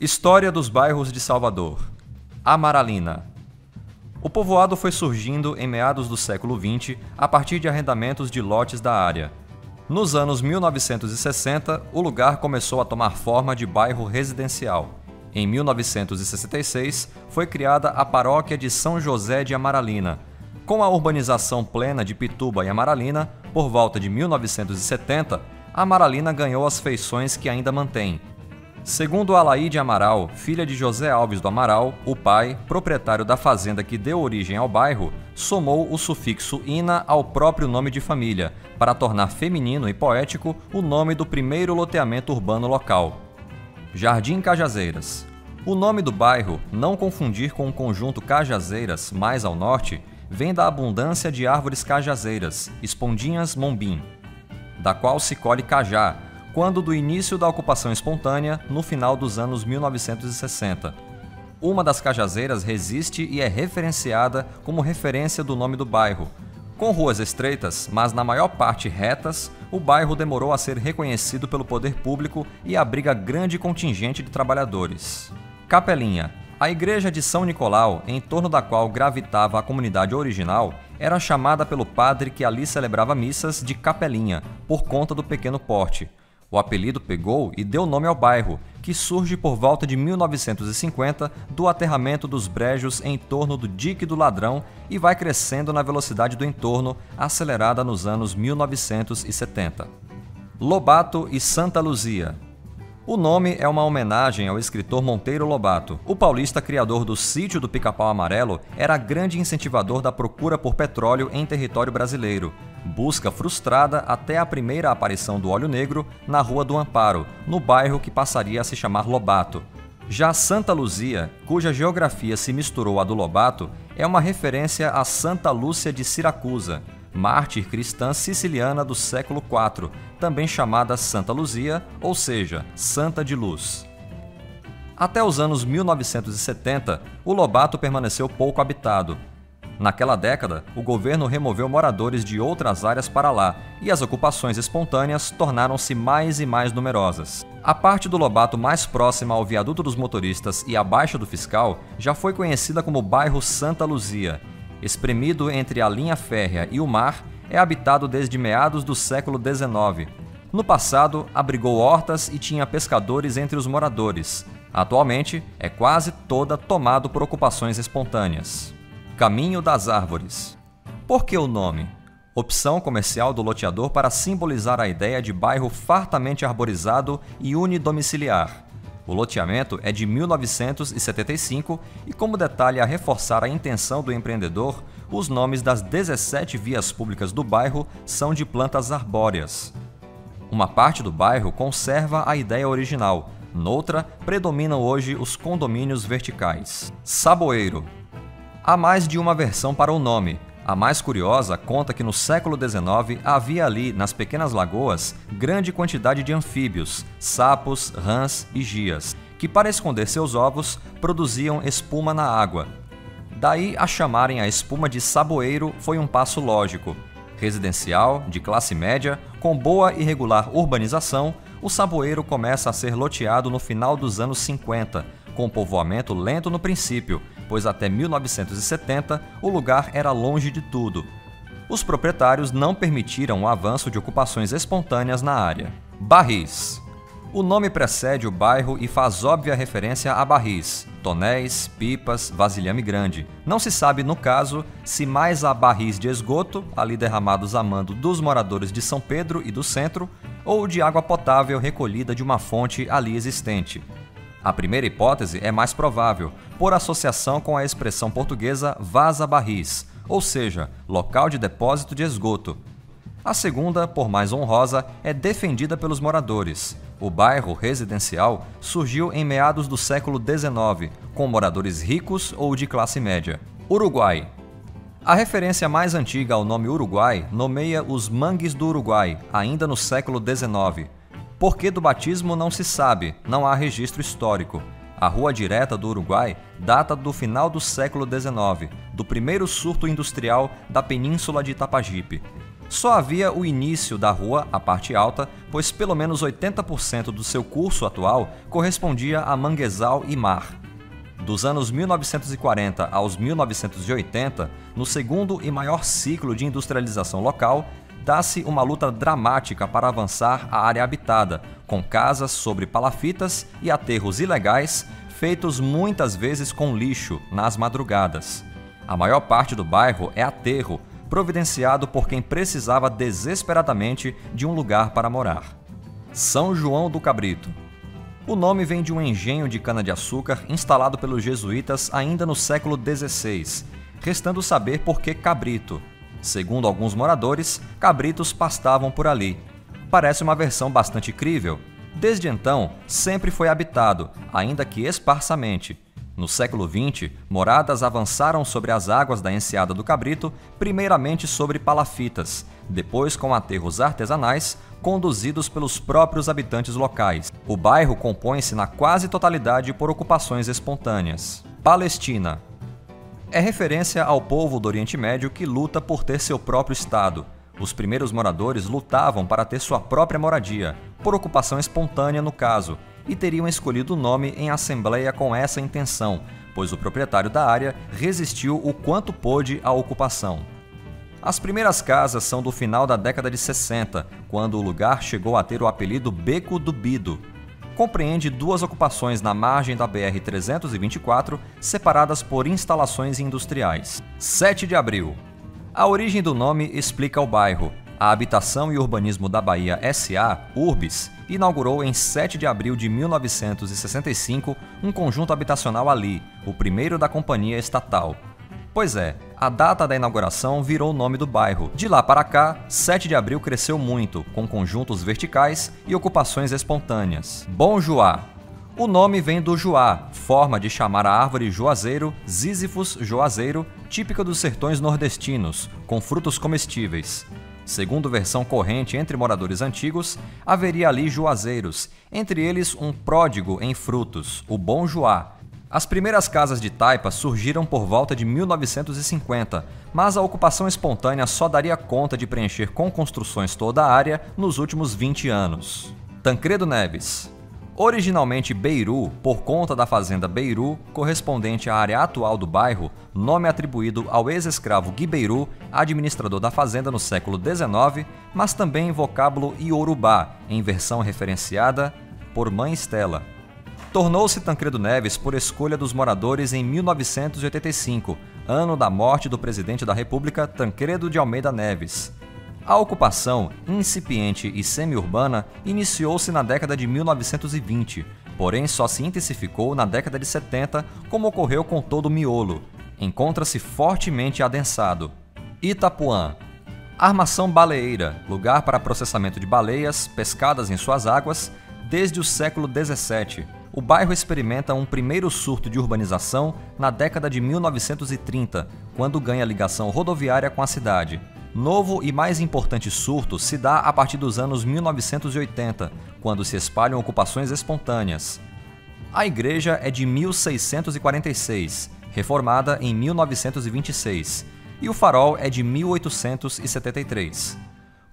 História dos bairros de Salvador. Amaralina. O povoado foi surgindo em meados do século XX a partir de arrendamentos de lotes da área. Nos anos 1960, o lugar começou a tomar forma de bairro residencial. Em 1966, foi criada a paróquia de São José de Amaralina. Com a urbanização plena de Pituba e Amaralina, por volta de 1970, Amaralina ganhou as feições que ainda mantém. Segundo Alaide Amaral, filha de José Alves do Amaral, o pai, proprietário da fazenda que deu origem ao bairro, somou o sufixo "ina" ao próprio nome de família, para tornar feminino e poético o nome do primeiro loteamento urbano local. Jardim Cajazeiras. O nome do bairro, não confundir com o conjunto Cajazeiras, mais ao norte, vem da abundância de árvores cajazeiras, espondinhas mombim, da qual se colhe cajá, quando do início da ocupação espontânea, no final dos anos 1960. Uma das cajazeiras resiste e é referenciada como referência do nome do bairro. Com ruas estreitas, mas na maior parte retas, o bairro demorou a ser reconhecido pelo poder público e abriga grande contingente de trabalhadores. Capelinha. A igreja de São Nicolau, em torno da qual gravitava a comunidade original, era chamada pelo padre que ali celebrava missas de Capelinha, por conta do pequeno porte. O apelido pegou e deu nome ao bairro, que surge por volta de 1950 do aterramento dos brejos em torno do Dique do Ladrão e vai crescendo na velocidade do entorno, acelerada nos anos 1970. Lobato e Santa Luzia. O nome é uma homenagem ao escritor Monteiro Lobato. O paulista criador do Sítio do Pica-Pau Amarelo era grande incentivador da procura por petróleo em território brasileiro. Busca frustrada até a primeira aparição do óleo negro na Rua do Amparo, no bairro que passaria a se chamar Lobato. Já Santa Luzia, cuja geografia se misturou à do Lobato, é uma referência a Santa Lúcia de Siracusa, mártir cristã siciliana do século IV, também chamada Santa Luzia, ou seja, Santa de Luz. Até os anos 1970, o Lobato permaneceu pouco habitado. Naquela década, o governo removeu moradores de outras áreas para lá e as ocupações espontâneas tornaram-se mais e mais numerosas. A parte do Lobato mais próxima ao viaduto dos motoristas e abaixo do Fiscal já foi conhecida como bairro Santa Luzia. Espremido entre a linha férrea e o mar, é habitado desde meados do século XIX. No passado, abrigou hortas e tinha pescadores entre os moradores. Atualmente, é quase toda tomado por ocupações espontâneas. Caminho das Árvores. Por que o nome? Opção comercial do loteador para simbolizar a ideia de bairro fartamente arborizado e unidomiciliar. O loteamento é de 1975 e, como detalhe a reforçar a intenção do empreendedor, os nomes das 17 vias públicas do bairro são de plantas arbóreas. Uma parte do bairro conserva a ideia original, noutra predominam hoje os condomínios verticais. Saboeiro. Há mais de uma versão para o nome. A mais curiosa conta que no século XIX havia ali, nas pequenas lagoas, grande quantidade de anfíbios, sapos, rãs e gias, que para esconder seus ovos produziam espuma na água. Daí a chamarem a espuma de saboeiro foi um passo lógico. Residencial, de classe média, com boa e regular urbanização, o saboeiro começa a ser loteado no final dos anos 50, com povoamento lento no princípio, pois até 1970 o lugar era longe de tudo. Os proprietários não permitiram o avanço de ocupações espontâneas na área. Barris. O nome precede o bairro e faz óbvia referência a barris, tonéis, pipas, vasilhame grande. Não se sabe, no caso, se mais a barris de esgoto, ali derramados a mando dos moradores de São Pedro e do centro, ou de água potável recolhida de uma fonte ali existente. A primeira hipótese é mais provável, por associação com a expressão portuguesa vaza-barris, ou seja, local de depósito de esgoto. A segunda, por mais honrosa, é defendida pelos moradores. O bairro residencial surgiu em meados do século XIX, com moradores ricos ou de classe média. Uruguai. A referência mais antiga ao nome Uruguai nomeia os mangues do Uruguai, ainda no século XIX. Por que do batismo não se sabe, não há registro histórico. A Rua Direta do Uruguai data do final do século XIX, do primeiro surto industrial da península de Itapajipe. Só havia o início da rua, a parte alta, pois pelo menos 80% do seu curso atual correspondia a manguezal e mar. Dos anos 1940 aos 1980, no segundo e maior ciclo de industrialização local, dá-se uma luta dramática para avançar a área habitada, com casas sobre palafitas e aterros ilegais, feitos muitas vezes com lixo, nas madrugadas. A maior parte do bairro é aterro, providenciado por quem precisava desesperadamente de um lugar para morar. São João do Cabrito. O nome vem de um engenho de cana-de-açúcar instalado pelos jesuítas ainda no século XVI, restando saber por que Cabrito. Segundo alguns moradores, cabritos pastavam por ali. Parece uma versão bastante crível. Desde então, sempre foi habitado, ainda que esparsamente. No século XX, moradas avançaram sobre as águas da enseada do Cabrito, primeiramente sobre palafitas, depois com aterros artesanais, conduzidos pelos próprios habitantes locais. O bairro compõe-se na quase totalidade por ocupações espontâneas. Palestina. É referência ao povo do Oriente Médio que luta por ter seu próprio Estado. Os primeiros moradores lutavam para ter sua própria moradia, por ocupação espontânea no caso, e teriam escolhido o nome em assembleia com essa intenção, pois o proprietário da área resistiu o quanto pôde à ocupação. As primeiras casas são do final da década de 60, quando o lugar chegou a ter o apelido Beco do Bido. Compreende duas ocupações na margem da BR-324, separadas por instalações industriais. 7 de Abril. A origem do nome explica o bairro. A Habitação e Urbanismo da Bahia S.A., Urbis, inaugurou em 7 de abril de 1965 um conjunto habitacional ali, o primeiro da companhia estatal. Pois é, a data da inauguração virou o nome do bairro. De lá para cá, 7 de abril cresceu muito, com conjuntos verticais e ocupações espontâneas. Bom Joá. O nome vem do joá, forma de chamar a árvore juazeiro, Ziziphus juazeiro, típica dos sertões nordestinos, com frutos comestíveis. Segundo versão corrente entre moradores antigos, haveria ali juazeiros, entre eles um pródigo em frutos, o Bom Joá. As primeiras casas de taipa surgiram por volta de 1950, mas a ocupação espontânea só daria conta de preencher com construções toda a área nos últimos 20 anos. Tancredo Neves. Originalmente Beiru, por conta da fazenda Beiru, correspondente à área atual do bairro, nome atribuído ao ex-escravo Gui Beiru, administrador da fazenda no século XIX, mas também em vocábulo iorubá, em versão referenciada por Mãe Estela. Tornou-se Tancredo Neves por escolha dos moradores em 1985, ano da morte do presidente da República, Tancredo de Almeida Neves. A ocupação, incipiente e semi-urbana, iniciou-se na década de 1920, porém só se intensificou na década de 70, como ocorreu com todo o miolo. Encontra-se fortemente adensado. Itapuã. Armação baleeira, lugar para processamento de baleias pescadas em suas águas, desde o século XVII. O bairro experimenta um primeiro surto de urbanização na década de 1930, quando ganha ligação rodoviária com a cidade. Novo e mais importante surto se dá a partir dos anos 1980, quando se espalham ocupações espontâneas. A igreja é de 1646, reformada em 1926, e o farol é de 1873.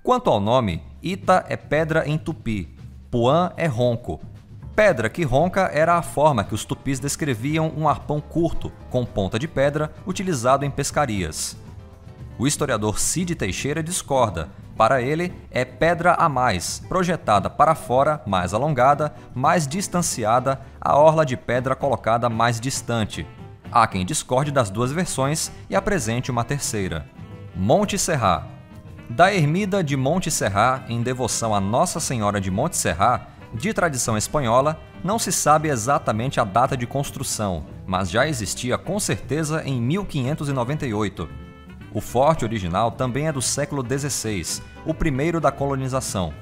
Quanto ao nome, Ita é pedra em tupi, Puã é ronco. Pedra que ronca era a forma que os tupis descreviam um arpão curto, com ponta de pedra, utilizado em pescarias. O historiador Cid Teixeira discorda. Para ele, é pedra a mais, projetada para fora, mais alongada, mais distanciada, a orla de pedra colocada mais distante. Há quem discorde das duas versões e apresente uma terceira. Monte Serrat. Da ermida de Monte Serrat, em devoção a Nossa Senhora de Monte Serrat, de tradição espanhola, não se sabe exatamente a data de construção, mas já existia com certeza em 1598. O forte original também é do século XVI, o primeiro da colonização.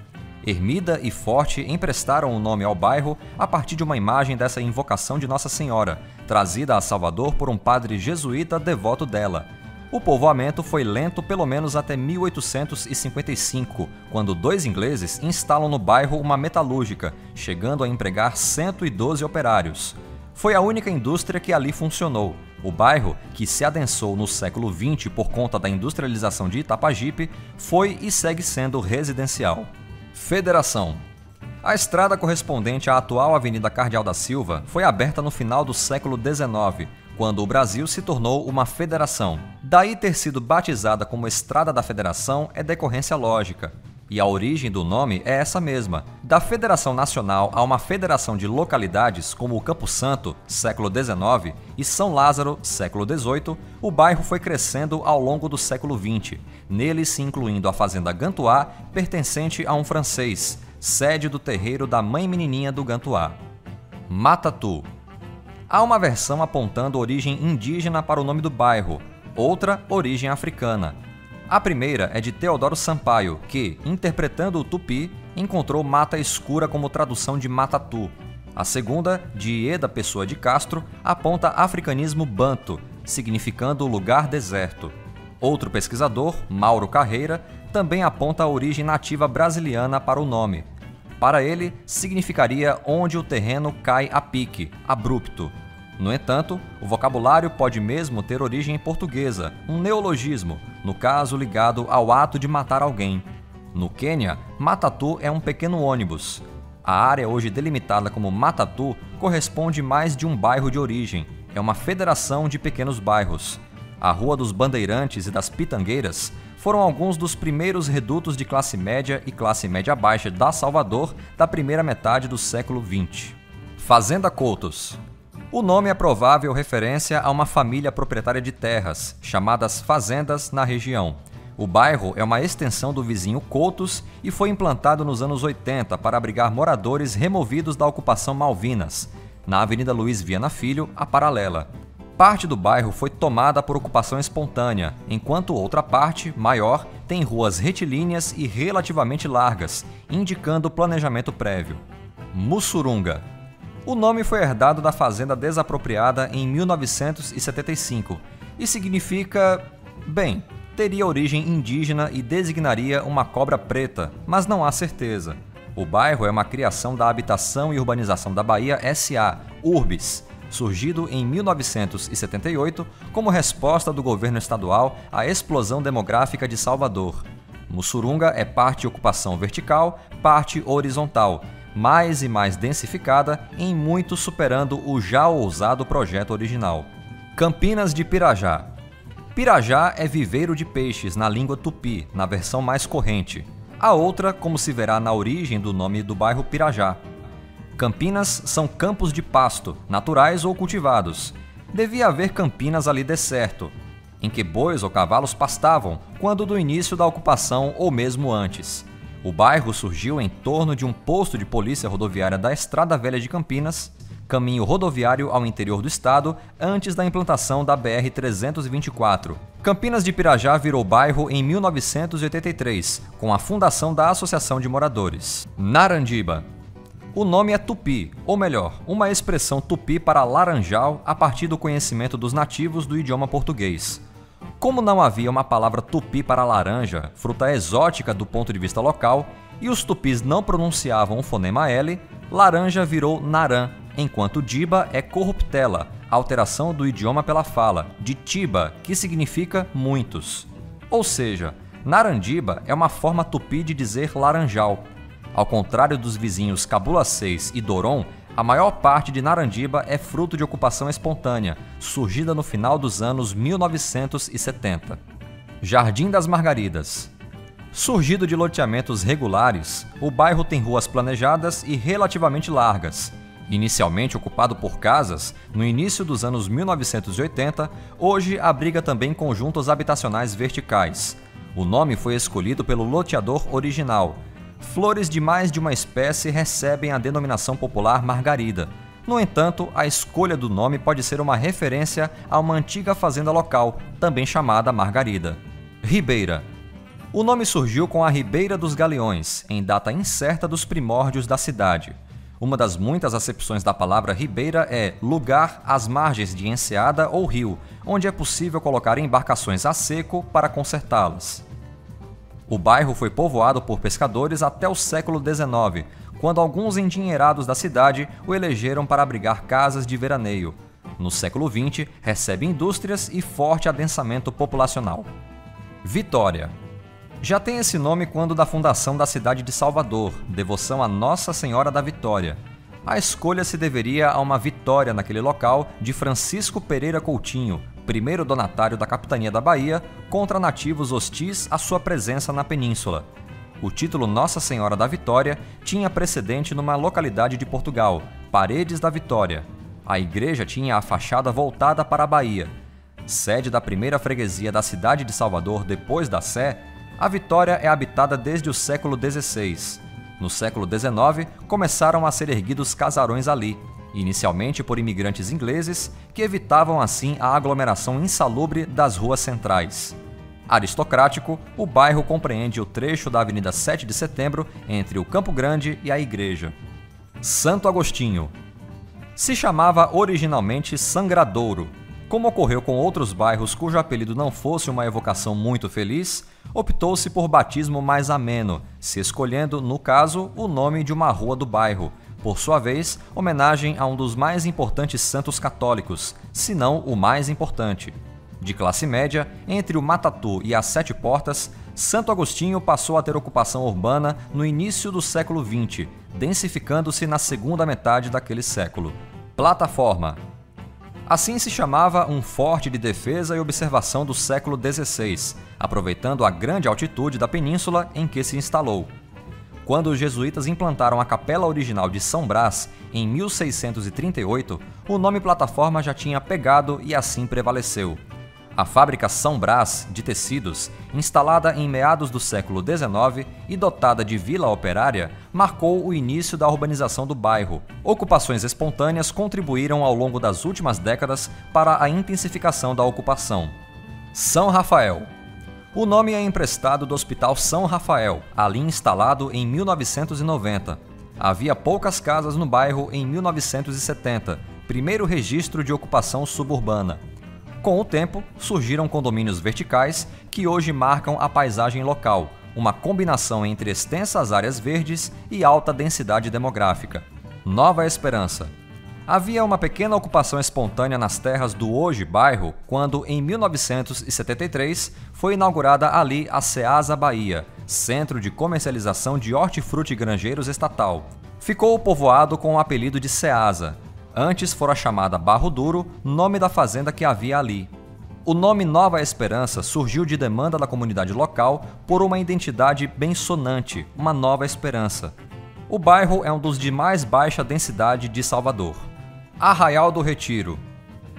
Ermida e forte emprestaram o nome ao bairro a partir de uma imagem dessa invocação de Nossa Senhora, trazida a Salvador por um padre jesuíta devoto dela. O povoamento foi lento pelo menos até 1855, quando 2 ingleses instalam no bairro uma metalúrgica, chegando a empregar 112 operários. Foi a única indústria que ali funcionou. O bairro, que se adensou no século XX por conta da industrialização de Itapajipe, foi e segue sendo residencial. Federação. A estrada correspondente à atual Avenida Cardeal da Silva foi aberta no final do século XIX, quando o Brasil se tornou uma federação. Daí ter sido batizada como Estrada da Federação é decorrência lógica. E a origem do nome é essa mesma. Da Federação Nacional a uma federação de localidades como o Campo Santo, século XIX, e São Lázaro, século XVIII, o bairro foi crescendo ao longo do século XX, nele se incluindo a Fazenda Gantuá, pertencente a um francês, sede do terreiro da Mãe Menininha do Gantuá. Matatu. Há uma versão apontando origem indígena para o nome do bairro, outra origem africana. A primeira é de Teodoro Sampaio, que, interpretando o tupi, encontrou Mata Escura como tradução de Matatu. A segunda, de Ieda Pessoa de Castro, aponta africanismo banto, significando lugar deserto. Outro pesquisador, Mauro Carreira, também aponta a origem nativa brasiliana para o nome. Para ele, significaria onde o terreno cai a pique, abrupto. No entanto, o vocabulário pode mesmo ter origem portuguesa, um neologismo, no caso ligado ao ato de matar alguém. No Quênia, Matatu é um pequeno ônibus. A área hoje delimitada como Matatu corresponde mais de um bairro de origem, é uma federação de pequenos bairros. A Rua dos Bandeirantes e das Pitangueiras foram alguns dos primeiros redutos de classe média e classe média baixa da Salvador da primeira metade do século XX. Fazenda Coutos. O nome é provável referência a uma família proprietária de terras, chamadas fazendas na região. O bairro é uma extensão do vizinho Coutos e foi implantado nos anos 80 para abrigar moradores removidos da ocupação Malvinas, na Avenida Luiz Viana Filho, a paralela. Parte do bairro foi tomada por ocupação espontânea, enquanto outra parte, maior, tem ruas retilíneas e relativamente largas, indicando planejamento prévio. Mussurunga. O nome foi herdado da fazenda desapropriada em 1975 e significa... bem, teria origem indígena e designaria uma cobra preta, mas não há certeza. O bairro é uma criação da Habitação e Urbanização da Bahia S.A., Urbis, surgido em 1978 como resposta do governo estadual à explosão demográfica de Salvador. Mussurunga é parte ocupação vertical, parte horizontal, mais e mais densificada, em muito superando o já ousado projeto original. Campinas de Pirajá. Pirajá é viveiro de peixes na língua tupi, na versão mais corrente. A outra, como se verá na origem do nome do bairro Pirajá. Campinas são campos de pasto, naturais ou cultivados. Devia haver campinas ali deserto, em que bois ou cavalos pastavam, quando do início da ocupação ou mesmo antes. O bairro surgiu em torno de um posto de polícia rodoviária da Estrada Velha de Campinas, caminho rodoviário ao interior do estado, antes da implantação da BR-324. Campinas de Pirajá virou bairro em 1983, com a fundação da Associação de Moradores. Narandiba. O nome é tupi, ou melhor, uma expressão tupi para laranjal a partir do conhecimento dos nativos do idioma português. Como não havia uma palavra tupi para laranja, fruta exótica do ponto de vista local, e os tupis não pronunciavam o fonema L, laranja virou naran, enquanto diba é corruptela, alteração do idioma pela fala, de tiba, que significa muitos. Ou seja, narandiba é uma forma tupi de dizer laranjal. Ao contrário dos vizinhos Cabulacês e Doron, a maior parte de Narandiba é fruto de ocupação espontânea, surgida no final dos anos 1970. Jardim das Margaridas. Surgido de loteamentos regulares, o bairro tem ruas planejadas e relativamente largas. Inicialmente ocupado por casas, no início dos anos 1980, hoje abriga também conjuntos habitacionais verticais. O nome foi escolhido pelo loteador original. Flores de mais de uma espécie recebem a denominação popular margarida. No entanto, a escolha do nome pode ser uma referência a uma antiga fazenda local, também chamada Margarida. Ribeira. O nome surgiu com a Ribeira dos Galeões, em data incerta dos primórdios da cidade. Uma das muitas acepções da palavra ribeira é lugar às margens de enseada ou rio, onde é possível colocar embarcações a seco para consertá-las. O bairro foi povoado por pescadores até o século XIX, quando alguns endinheirados da cidade o elegeram para abrigar casas de veraneio. No século XX, recebe indústrias e forte adensamento populacional. Vitória. Já tem esse nome quando da fundação da cidade de Salvador, devoção a Nossa Senhora da Vitória. A escolha se deveria a uma vitória naquele local de Francisco Pereira Coutinho, primeiro donatário da capitania da Bahia, contra nativos hostis à sua presença na península. O título Nossa Senhora da Vitória tinha precedente numa localidade de Portugal, Paredes da Vitória. A igreja tinha a fachada voltada para a Bahia. Sede da primeira freguesia da cidade de Salvador depois da Sé, a Vitória é habitada desde o século XVI. No século XIX, começaram a ser erguidos casarões ali, inicialmente por imigrantes ingleses, que evitavam assim a aglomeração insalubre das ruas centrais. Aristocrático, o bairro compreende o trecho da Avenida 7 de Setembro entre o Campo Grande e a igreja. Santo Agostinho. Se chamava originalmente Sangradouro. Como ocorreu com outros bairros cujo apelido não fosse uma evocação muito feliz, optou-se por batismo mais ameno, se escolhendo, no caso, o nome de uma rua do bairro, por sua vez, homenagem a um dos mais importantes santos católicos, se não o mais importante. De classe média, entre o Matatu e as Sete Portas, Santo Agostinho passou a ter ocupação urbana no início do século XX, densificando-se na segunda metade daquele século. Plataforma. Assim se chamava um forte de defesa e observação do século XVI, aproveitando a grande altitude da península em que se instalou. Quando os jesuítas implantaram a capela original de São Brás, em 1638, o nome plataforma já tinha pegado e assim prevaleceu. A fábrica São Brás, de tecidos, instalada em meados do século XIX e dotada de vila operária, marcou o início da urbanização do bairro. Ocupações espontâneas contribuíram ao longo das últimas décadas para a intensificação da ocupação. São Rafael. O nome é emprestado do Hospital São Rafael, ali instalado em 1990. Havia poucas casas no bairro em 1970, primeiro registro de ocupação suburbana. Com o tempo, surgiram condomínios verticais que hoje marcam a paisagem local, uma combinação entre extensas áreas verdes e alta densidade demográfica. Nova Esperança. Havia uma pequena ocupação espontânea nas terras do hoje bairro quando, em 1973, foi inaugurada ali a Ceasa Bahia, centro de comercialização de hortifruti granjeiros estatal. Ficou o povoado com o apelido de Ceasa. Antes fora chamada Barro Duro, nome da fazenda que havia ali. O nome Nova Esperança surgiu de demanda da comunidade local por uma identidade bem sonante, uma nova esperança. O bairro é um dos de mais baixa densidade de Salvador. Arraial do Retiro.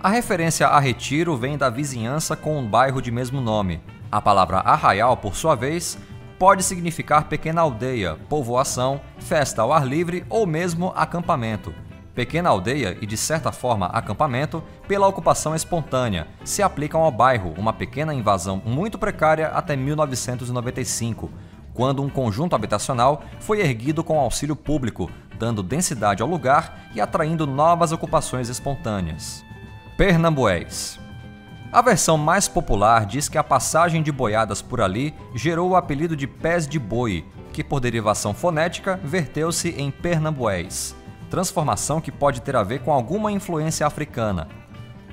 A referência a Retiro vem da vizinhança com um bairro de mesmo nome. A palavra arraial, por sua vez, pode significar pequena aldeia, povoação, festa ao ar livre ou mesmo acampamento. Pequena aldeia e, de certa forma, acampamento, pela ocupação espontânea, se aplicam ao bairro uma pequena invasão muito precária até 1995, quando um conjunto habitacional foi erguido com auxílio público, dando densidade ao lugar e atraindo novas ocupações espontâneas. Pernambués. A versão mais popular diz que a passagem de boiadas por ali gerou o apelido de Pés de Boi, que por derivação fonética verteu-se em Pernambués, transformação que pode ter a ver com alguma influência africana.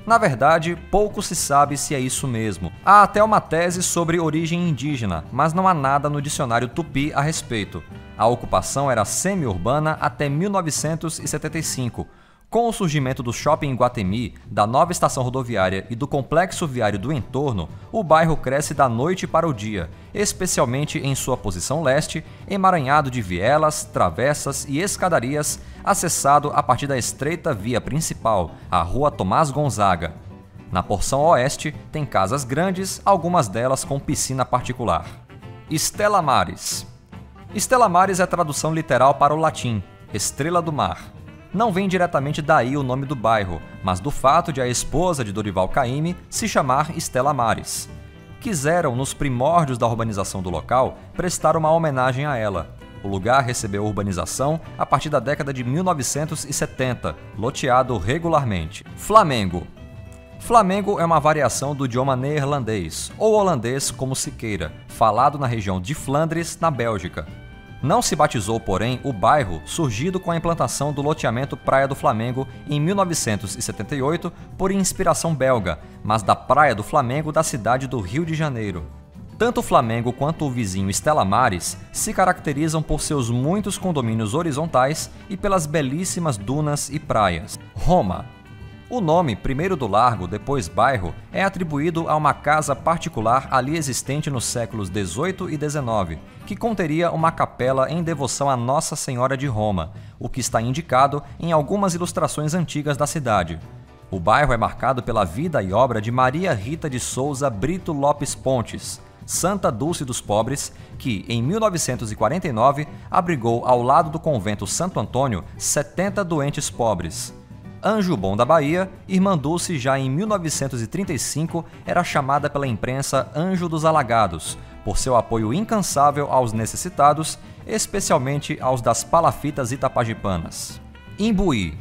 Na verdade, pouco se sabe se é isso mesmo. Há até uma tese sobre origem indígena, mas não há nada no dicionário tupi a respeito. A ocupação era semi-urbana até 1975. Com o surgimento do shopping Iguatemi, da nova estação rodoviária e do complexo viário do entorno, o bairro cresce da noite para o dia, especialmente em sua posição leste, emaranhado de vielas, travessas e escadarias, acessado a partir da estreita via principal, a Rua Tomás Gonzaga. Na porção oeste, tem casas grandes, algumas delas com piscina particular. Stella Maris. Stella Maris é tradução literal para o latim, estrela do mar. Não vem diretamente daí o nome do bairro, mas do fato de a esposa de Dorival Caymmi se chamar Stella Maris. Quiseram, nos primórdios da urbanização do local, prestar uma homenagem a ela. O lugar recebeu urbanização a partir da década de 1970, loteado regularmente. Flamengo. Flamengo é uma variação do idioma neerlandês, ou holandês como se queira, falado na região de Flandres, na Bélgica. Não se batizou, porém, o bairro surgido com a implantação do loteamento Praia do Flamengo em 1978 por inspiração belga, mas da Praia do Flamengo da cidade do Rio de Janeiro. Tanto o Flamengo quanto o vizinho Stella Maris se caracterizam por seus muitos condomínios horizontais e pelas belíssimas dunas e praias. Roma. O nome, primeiro do largo, depois bairro, é atribuído a uma casa particular ali existente nos séculos XVIII e XIX, que conteria uma capela em devoção a Nossa Senhora de Roma, o que está indicado em algumas ilustrações antigas da cidade. O bairro é marcado pela vida e obra de Maria Rita de Souza Brito Lopes Pontes, Santa Dulce dos Pobres, que, em 1949, abrigou ao lado do convento Santo Antônio 70 doentes pobres. Anjo Bom da Bahia, Irmã Dulce já em 1935 era chamada pela imprensa Anjo dos Alagados, por seu apoio incansável aos necessitados, especialmente aos das palafitas itapajipanas. Imbuí.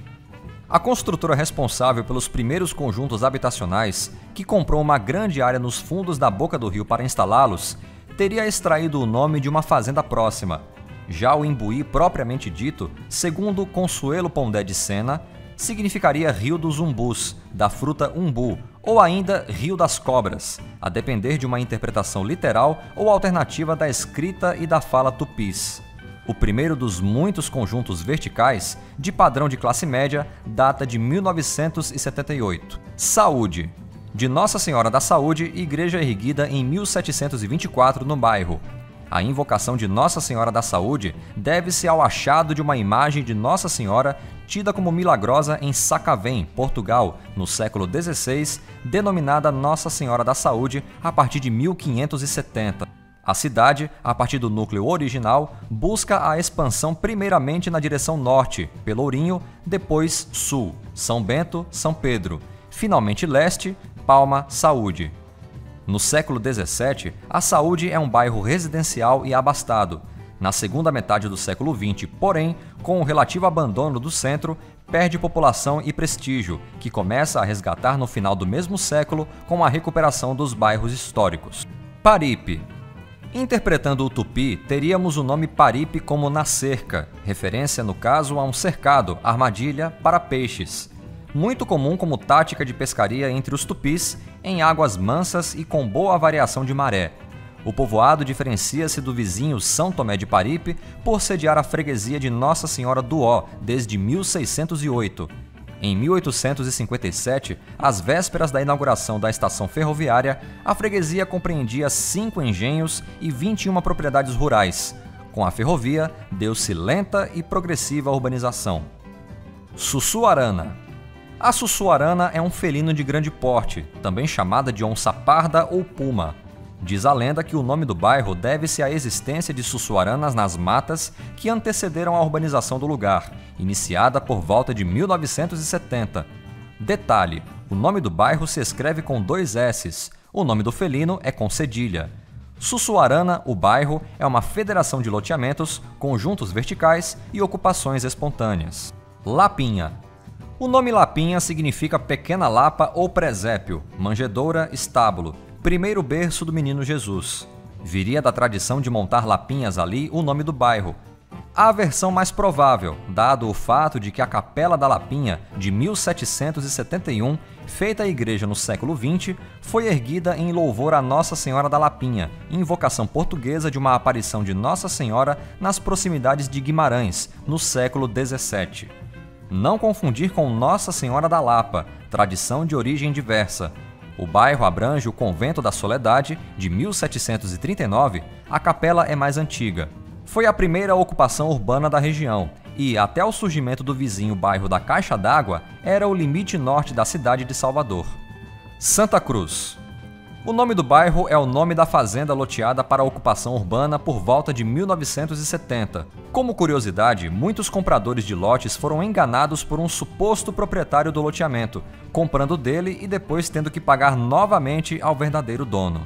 A construtora responsável pelos primeiros conjuntos habitacionais, que comprou uma grande área nos fundos da boca do rio para instalá-los, teria extraído o nome de uma fazenda próxima. Já o Imbuí propriamente dito, segundo Consuelo Pondé de Sena, significaria Rio dos Umbus, da fruta umbu, ou ainda Rio das Cobras, a depender de uma interpretação literal ou alternativa da escrita e da fala tupis. O primeiro dos muitos conjuntos verticais, de padrão de classe média, data de 1978. Saúde. De Nossa Senhora da Saúde, igreja erguida em 1724 no bairro. A invocação de Nossa Senhora da Saúde deve-se ao achado de uma imagem de Nossa Senhora tida como milagrosa em Sacavém, Portugal, no século XVI, denominada Nossa Senhora da Saúde a partir de 1570. A cidade, a partir do núcleo original, busca a expansão primeiramente na direção norte, Pelourinho, depois sul, São Bento, São Pedro, finalmente leste, Palma, Saúde. No século XVII, a Saúde é um bairro residencial e abastado. Na segunda metade do século XX, porém, com o relativo abandono do centro, perde população e prestígio, que começa a resgatar no final do mesmo século com a recuperação dos bairros históricos. Paripe. Interpretando o tupi, teríamos o nome Paripe como na cerca, referência no caso a um cercado, armadilha para peixes. Muito comum como tática de pescaria entre os tupis, em águas mansas e com boa variação de maré. O povoado diferencia-se do vizinho São Tomé de Paripe por sediar a freguesia de Nossa Senhora do Ó desde 1608. Em 1857, às vésperas da inauguração da estação ferroviária, a freguesia compreendia 5 engenhos e 21 propriedades rurais. Com a ferrovia, deu-se lenta e progressiva urbanização. Sussuarana. A sussuarana é um felino de grande porte, também chamada de onça parda ou puma. Diz a lenda que o nome do bairro deve-se à existência de sussuaranas nas matas que antecederam a urbanização do lugar, iniciada por volta de 1970. Detalhe: o nome do bairro se escreve com 2 S's, o nome do felino é com cedilha. Sussuarana, o bairro, é uma federação de loteamentos, conjuntos verticais e ocupações espontâneas. Lapinha. O nome Lapinha significa pequena lapa ou presépio, manjedoura, estábulo, primeiro berço do menino Jesus. Viria da tradição de montar lapinhas ali o nome do bairro. A versão mais provável, dado o fato de que a Capela da Lapinha, de 1771, feita à igreja no século XX, foi erguida em louvor a Nossa Senhora da Lapinha, invocação portuguesa de uma aparição de Nossa Senhora nas proximidades de Guimarães, no século XVII. Não confundir com Nossa Senhora da Lapa, tradição de origem diversa. O bairro abrange o Convento da Soledade, de 1739, a capela é mais antiga. Foi a primeira ocupação urbana da região e, até o surgimento do vizinho bairro da Caixa d'Água, era o limite norte da cidade de Salvador. Santa Cruz. O nome do bairro é o nome da fazenda loteada para a ocupação urbana por volta de 1970. Como curiosidade, muitos compradores de lotes foram enganados por um suposto proprietário do loteamento, comprando dele e depois tendo que pagar novamente ao verdadeiro dono.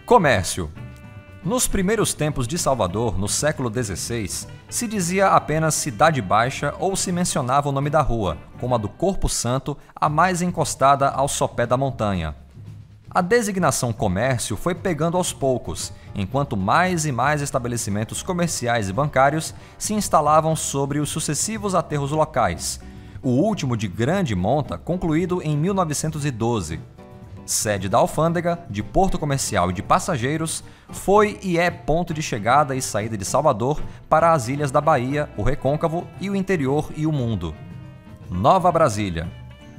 Comércio. Nos primeiros tempos de Salvador, no século XVI, se dizia apenas Cidade Baixa ou se mencionava o nome da rua, como a do Corpo Santo, a mais encostada ao sopé da montanha. A designação comércio foi pegando aos poucos, enquanto mais e mais estabelecimentos comerciais e bancários se instalavam sobre os sucessivos aterros locais, o último de grande monta concluído em 1912. Sede da alfândega, de porto comercial e de passageiros, foi e é ponto de chegada e saída de Salvador para as ilhas da Bahia, o Recôncavo e o interior e o mundo. Nova Brasília.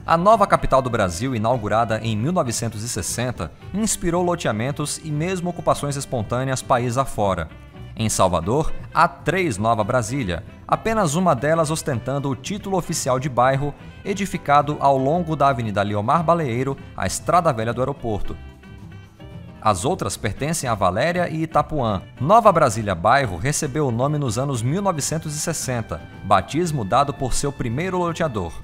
A nova capital do Brasil, inaugurada em 1960, inspirou loteamentos e mesmo ocupações espontâneas país afora. Em Salvador, há 3 Nova Brasília, apenas uma delas ostentando o título oficial de bairro, edificado ao longo da Avenida Leomar Baleeiro, a estrada velha do aeroporto. As outras pertencem a Valéria e Itapuã. Nova Brasília Bairro recebeu o nome nos anos 1960, batismo dado por seu primeiro loteador.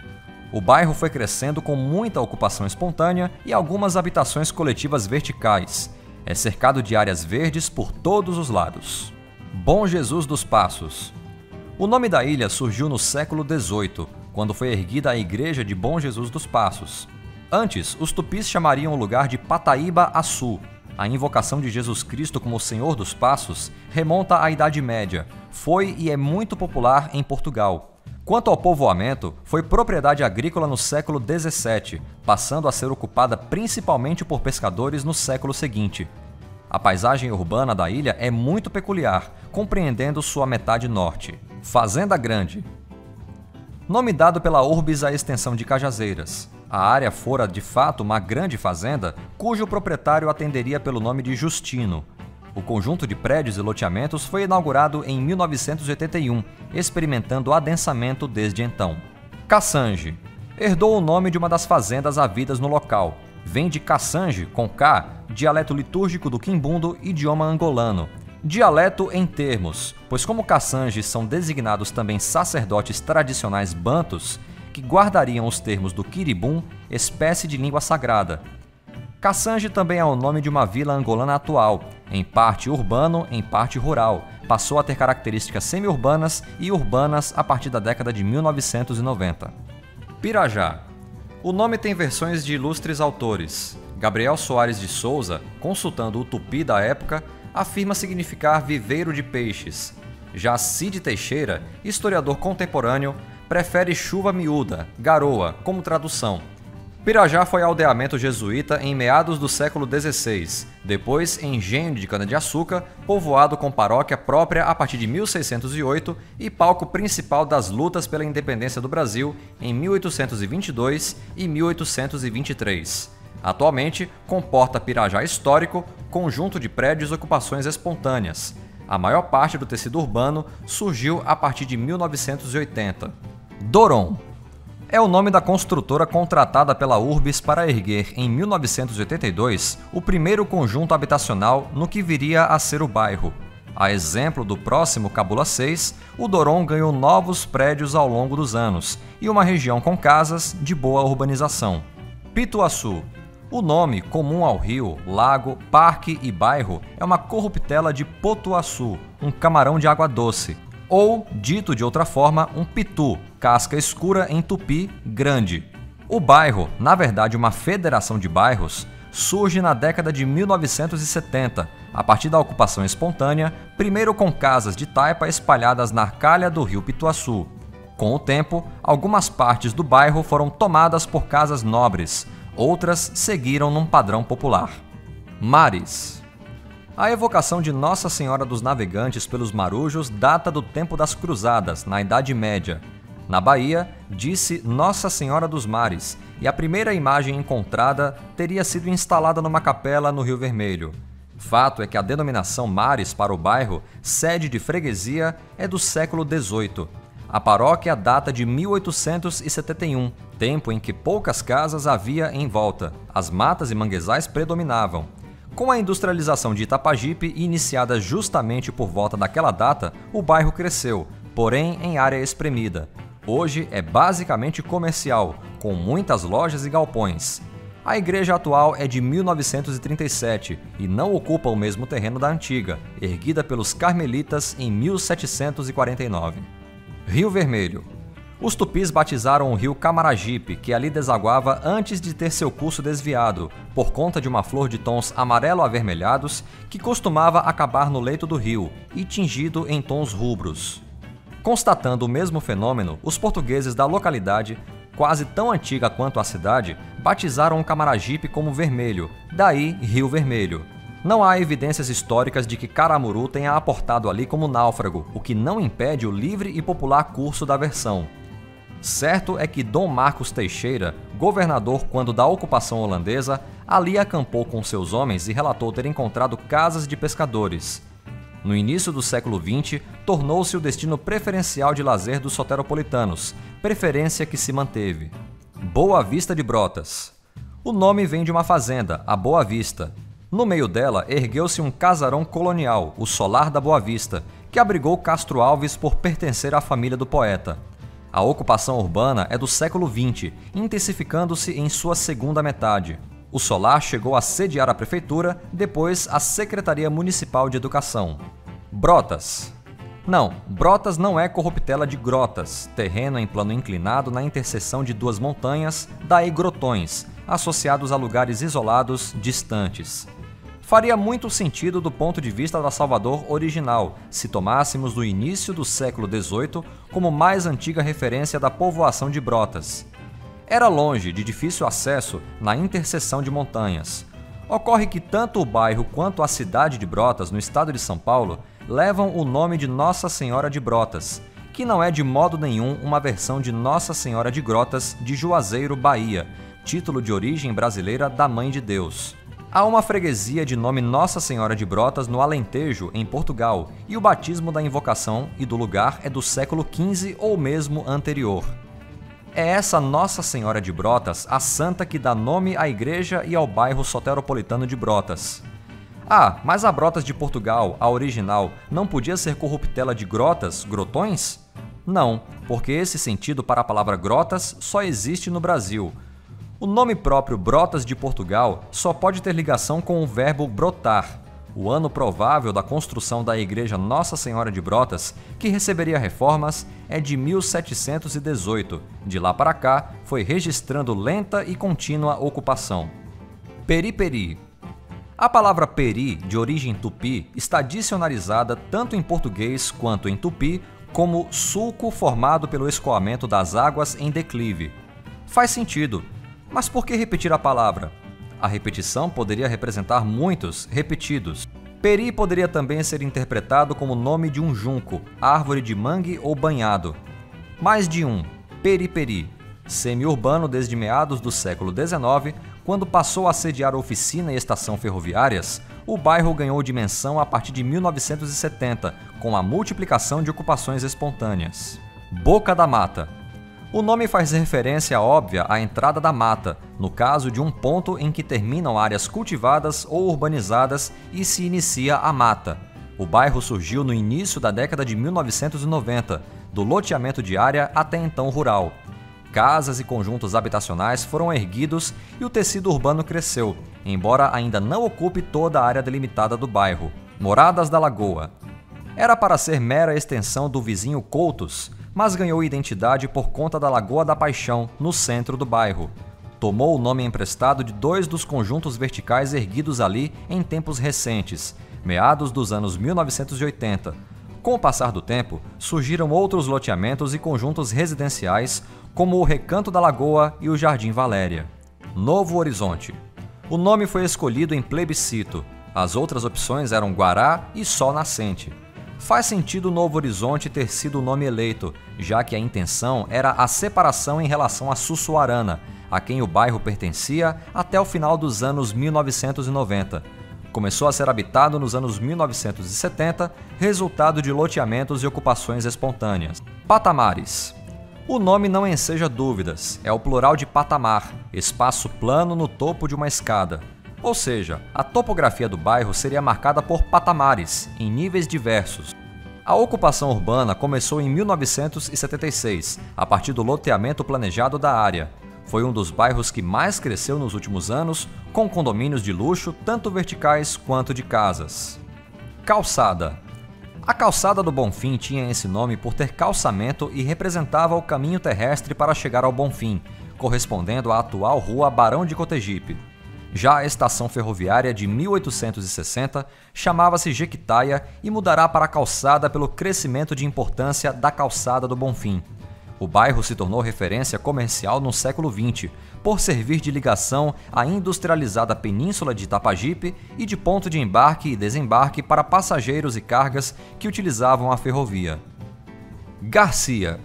O bairro foi crescendo com muita ocupação espontânea e algumas habitações coletivas verticais. É cercado de áreas verdes por todos os lados. Bom Jesus dos Passos. O nome da ilha surgiu no século XVIII, quando foi erguida a igreja de Bom Jesus dos Passos. Antes, os tupis chamariam o lugar de Pataíba Açu. A invocação de Jesus Cristo como Senhor dos Passos remonta à Idade Média. Foi e é muito popular em Portugal. Quanto ao povoamento, foi propriedade agrícola no século XVII, passando a ser ocupada principalmente por pescadores no século seguinte. A paisagem urbana da ilha é muito peculiar, compreendendo sua metade norte. Fazenda Grande. Nome dado pela urbis à extensão de Cajazeiras. A área fora de fato uma grande fazenda, cujo proprietário atenderia pelo nome de Justino. O conjunto de prédios e loteamentos foi inaugurado em 1981, experimentando adensamento desde então. Caçange. Herdou o nome de uma das fazendas havidas no local. Vem de Caçange, com K, dialeto litúrgico do quimbundo, idioma angolano. Dialeto em termos, pois como caçanges são designados também sacerdotes tradicionais bantus, que guardariam os termos do quiribum, espécie de língua sagrada. Caçange também é o nome de uma vila angolana atual, em parte urbano, em parte rural. Passou a ter características semi-urbanas e urbanas a partir da década de 1990. Pirajá. O nome tem versões de ilustres autores. Gabriel Soares de Souza, consultando o tupi da época, afirma significar viveiro de peixes. Já Cide Teixeira, historiador contemporâneo, prefere chuva miúda, garoa, como tradução. Pirajá foi aldeamento jesuíta em meados do século XVI, depois engenho de cana-de-açúcar, povoado com paróquia própria a partir de 1608 e palco principal das lutas pela independência do Brasil em 1822 e 1823. Atualmente, comporta Pirajá histórico, conjunto de prédios e ocupações espontâneas. A maior parte do tecido urbano surgiu a partir de 1980. Doron. É o nome da construtora contratada pela Urbis para erguer, em 1982, o primeiro conjunto habitacional no que viria a ser o bairro. A exemplo do próximo Cabula 6, o Doron ganhou novos prédios ao longo dos anos e uma região com casas de boa urbanização. Pituaçu. O nome, comum ao rio, lago, parque e bairro, é uma corruptela de potuaçu, um camarão de água doce. Ou, dito de outra forma, um pitu, casca escura em tupi, grande. O bairro, na verdade uma federação de bairros, surge na década de 1970, a partir da ocupação espontânea, primeiro com casas de taipa espalhadas na calha do rio Pituaçu. Com o tempo, algumas partes do bairro foram tomadas por casas nobres, outras seguiram num padrão popular. Mares. A evocação de Nossa Senhora dos Navegantes pelos marujos data do tempo das Cruzadas, na Idade Média. Na Bahia, disse Nossa Senhora dos Mares, e a primeira imagem encontrada teria sido instalada numa capela no Rio Vermelho. Fato é que a denominação Mares para o bairro, sede de freguesia, é do século XVIII. A paróquia data de 1871, tempo em que poucas casas havia em volta. As matas e manguezais predominavam. Com a industrialização de Itapajipe, iniciada justamente por volta daquela data, o bairro cresceu, porém em área espremida. Hoje é basicamente comercial, com muitas lojas e galpões. A igreja atual é de 1937 e não ocupa o mesmo terreno da antiga, erguida pelos carmelitas em 1749. Rio Vermelho. Os tupis batizaram o rio Camaragipe, que ali desaguava antes de ter seu curso desviado, por conta de uma flor de tons amarelo-avermelhados que costumava acabar no leito do rio e tingido em tons rubros. Constatando o mesmo fenômeno, os portugueses da localidade, quase tão antiga quanto a cidade, batizaram o Camaragipe como Vermelho, daí Rio Vermelho. Não há evidências históricas de que Caramuru tenha aportado ali como náufrago, o que não impede o livre e popular curso da versão. Certo é que Dom Marcos Teixeira, governador quando da ocupação holandesa, ali acampou com seus homens e relatou ter encontrado casas de pescadores. No início do século XX, tornou-se o destino preferencial de lazer dos soteropolitanos, preferência que se manteve. Boa Vista de Brotas. O nome vem de uma fazenda, a Boa Vista. No meio dela ergueu-se um casarão colonial, o Solar da Boa Vista, que abrigou Castro Alves por pertencer à família do poeta. A ocupação urbana é do século XX, intensificando-se em sua segunda metade. O Solar chegou a sediar a prefeitura, depois a Secretaria Municipal de Educação. Brotas. Não, Brotas não é corruptela de grotas, terreno em plano inclinado na interseção de duas montanhas, daí grotões, associados a lugares isolados, distantes. Faria muito sentido do ponto de vista da Salvador original, se tomássemos do início do século XVIII como mais antiga referência da povoação de Brotas. Era longe, de difícil acesso, na interseção de montanhas. Ocorre que tanto o bairro quanto a cidade de Brotas, no estado de São Paulo, levam o nome de Nossa Senhora de Brotas, que não é de modo nenhum uma versão de Nossa Senhora de Grotas de Juazeiro, Bahia, título de origem brasileira da Mãe de Deus. Há uma freguesia de nome Nossa Senhora de Brotas no Alentejo, em Portugal, e o batismo da invocação e do lugar é do século XV ou mesmo anterior. É essa Nossa Senhora de Brotas a santa que dá nome à igreja e ao bairro soteropolitano de Brotas. Ah, mas a Brotas de Portugal, a original, não podia ser corruptela de grotas, grotões? Não, porque esse sentido para a palavra grotas só existe no Brasil. O nome próprio Brotas de Portugal só pode ter ligação com o verbo brotar. O ano provável da construção da igreja Nossa Senhora de Brotas, que receberia reformas, é de 1718. De lá para cá, foi registrando lenta e contínua ocupação. Periperi. A palavra peri, de origem tupi, está dicionarizada tanto em português quanto em tupi como sulco formado pelo escoamento das águas em declive. Faz sentido, mas por que repetir a palavra? A repetição poderia representar muitos repetidos. Peri poderia também ser interpretado como nome de um junco, árvore de mangue ou banhado. Mais de um, periperi, semi-urbano desde meados do século XIX, quando passou a sediar oficina e estação ferroviárias, o bairro ganhou dimensão a partir de 1970, com a multiplicação de ocupações espontâneas. Boca da Mata. O nome faz referência óbvia à entrada da mata, no caso de um ponto em que terminam áreas cultivadas ou urbanizadas e se inicia a mata. O bairro surgiu no início da década de 1990, do loteamento de área até então rural. Casas e conjuntos habitacionais foram erguidos e o tecido urbano cresceu, embora ainda não ocupe toda a área delimitada do bairro. Moradas da Lagoa. Era para ser mera extensão do vizinho Coutos, mas ganhou identidade por conta da Lagoa da Paixão, no centro do bairro. Tomou o nome emprestado de dois dos conjuntos verticais erguidos ali em tempos recentes, meados dos anos 1980. Com o passar do tempo, surgiram outros loteamentos e conjuntos residenciais, como o Recanto da Lagoa e o Jardim Valéria. Novo Horizonte. O nome foi escolhido em plebiscito. As outras opções eram Guará e Sol Nascente. Faz sentido Novo Horizonte ter sido o nome eleito, já que a intenção era a separação em relação a Sussuarana, a quem o bairro pertencia até o final dos anos 1990. Começou a ser habitado nos anos 1970, resultado de loteamentos e ocupações espontâneas. Patamares. O nome não enseja dúvidas, é o plural de patamar, espaço plano no topo de uma escada. Ou seja, a topografia do bairro seria marcada por patamares, em níveis diversos. A ocupação urbana começou em 1976, a partir do loteamento planejado da área. Foi um dos bairros que mais cresceu nos últimos anos, com condomínios de luxo tanto verticais quanto de casas. Calçada. A Calçada do Bonfim tinha esse nome por ter calçamento e representava o caminho terrestre para chegar ao Bonfim, correspondendo à atual Rua Barão de Cotegipe. Já a estação ferroviária de 1860 chamava-se Jequitaia e mudará para Calçada pelo crescimento de importância da Calçada do Bonfim. O bairro se tornou referência comercial no século XX, por servir de ligação à industrializada península de Itapajipe e de ponto de embarque e desembarque para passageiros e cargas que utilizavam a ferrovia. Garcia.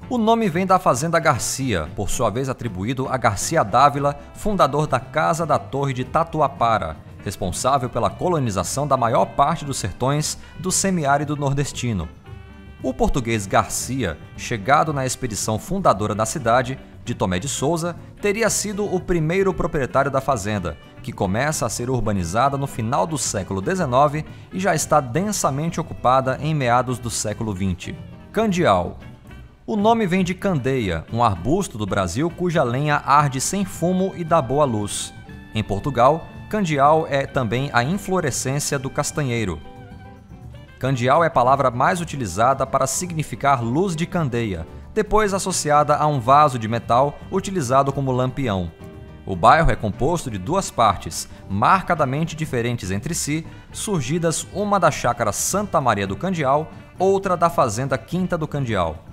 O nome vem da Fazenda Garcia, por sua vez atribuído a Garcia Dávila, fundador da Casa da Torre de Tatuapara, responsável pela colonização da maior parte dos sertões do semiárido nordestino. O português Garcia, chegado na expedição fundadora da cidade, de Tomé de Souza, teria sido o primeiro proprietário da fazenda, que começa a ser urbanizada no final do século XIX e já está densamente ocupada em meados do século XX. Candial. O nome vem de candeia, um arbusto do Brasil cuja lenha arde sem fumo e dá boa luz. Em Portugal, candial é também a inflorescência do castanheiro. Candial é a palavra mais utilizada para significar luz de candeia, depois associada a um vaso de metal utilizado como lampião. O bairro é composto de duas partes, marcadamente diferentes entre si, surgidas uma da chácara Santa Maria do Candial, outra da fazenda Quinta do Candial.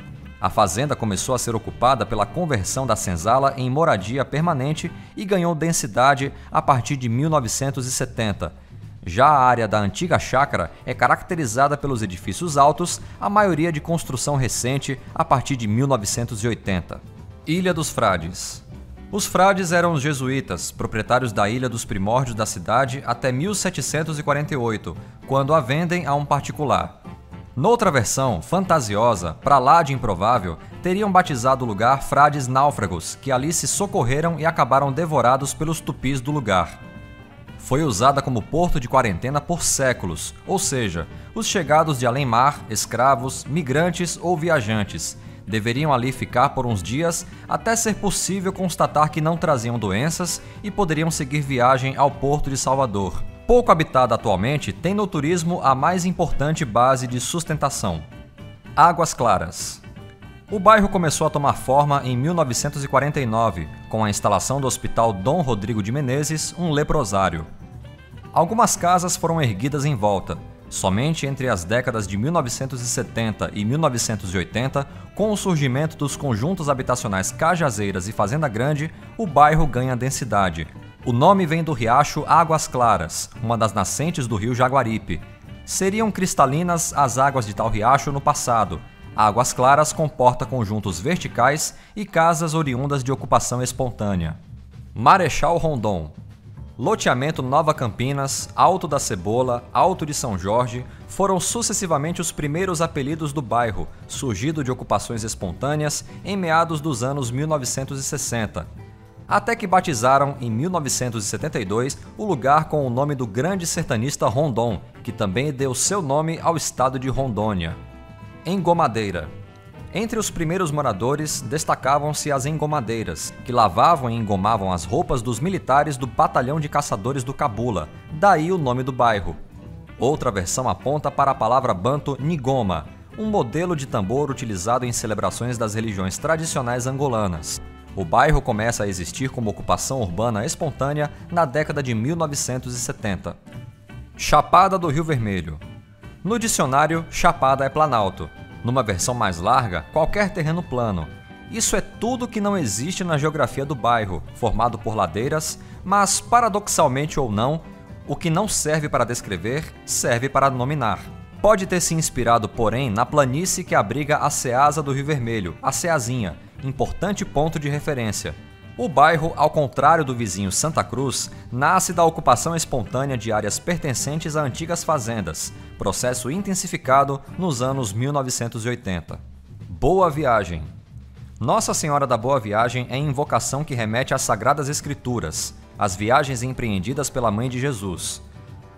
A fazenda começou a ser ocupada pela conversão da senzala em moradia permanente e ganhou densidade a partir de 1970. Já a área da antiga chácara é caracterizada pelos edifícios altos, a maioria de construção recente a partir de 1980. Ilha dos Frades. Os frades eram os jesuítas, proprietários da Ilha dos Primórdios da cidade até 1748, quando a vendem a um particular. Noutra versão, fantasiosa, pra lá de improvável, teriam batizado o lugar frades náufragos, que ali se socorreram e acabaram devorados pelos tupis do lugar. Foi usada como porto de quarentena por séculos, ou seja, os chegados de além-mar, escravos, migrantes ou viajantes, deveriam ali ficar por uns dias até ser possível constatar que não traziam doenças e poderiam seguir viagem ao Porto de Salvador. Pouco habitada atualmente, tem no turismo a mais importante base de sustentação. Águas Claras. O bairro começou a tomar forma em 1949, com a instalação do Hospital Dom Rodrigo de Menezes, um leprosário. Algumas casas foram erguidas em volta. Somente entre as décadas de 1970 e 1980, com o surgimento dos conjuntos habitacionais Cajazeiras e Fazenda Grande, o bairro ganha densidade. O nome vem do riacho Águas Claras, uma das nascentes do rio Jaguaripe. Seriam cristalinas as águas de tal riacho no passado. Águas Claras comporta conjuntos verticais e casas oriundas de ocupação espontânea. Marechal Rondon. Loteamento Nova Campinas, Alto da Cebola, Alto de São Jorge foram sucessivamente os primeiros apelidos do bairro, surgido de ocupações espontâneas em meados dos anos 1960. Até que batizaram, em 1972, o lugar com o nome do grande sertanista Rondon, que também deu seu nome ao estado de Rondônia. Engomadeira. Entre os primeiros moradores, destacavam-se as engomadeiras, que lavavam e engomavam as roupas dos militares do Batalhão de Caçadores do Cabula, daí o nome do bairro. Outra versão aponta para a palavra banto ngoma, um modelo de tambor utilizado em celebrações das religiões tradicionais angolanas. O bairro começa a existir como ocupação urbana espontânea na década de 1970. Chapada do Rio Vermelho. No dicionário, chapada é planalto. Numa versão mais larga, qualquer terreno plano. Isso é tudo que não existe na geografia do bairro, formado por ladeiras, mas, paradoxalmente ou não, o que não serve para descrever, serve para nominar. Pode ter se inspirado, porém, na planície que abriga a Ceasa do Rio Vermelho, a Ceazinha, importante ponto de referência. O bairro, ao contrário do vizinho Santa Cruz, nasce da ocupação espontânea de áreas pertencentes a antigas fazendas, processo intensificado nos anos 1980. Boa Viagem. Nossa Senhora da Boa Viagem é invocação que remete às Sagradas Escrituras, as viagens empreendidas pela Mãe de Jesus.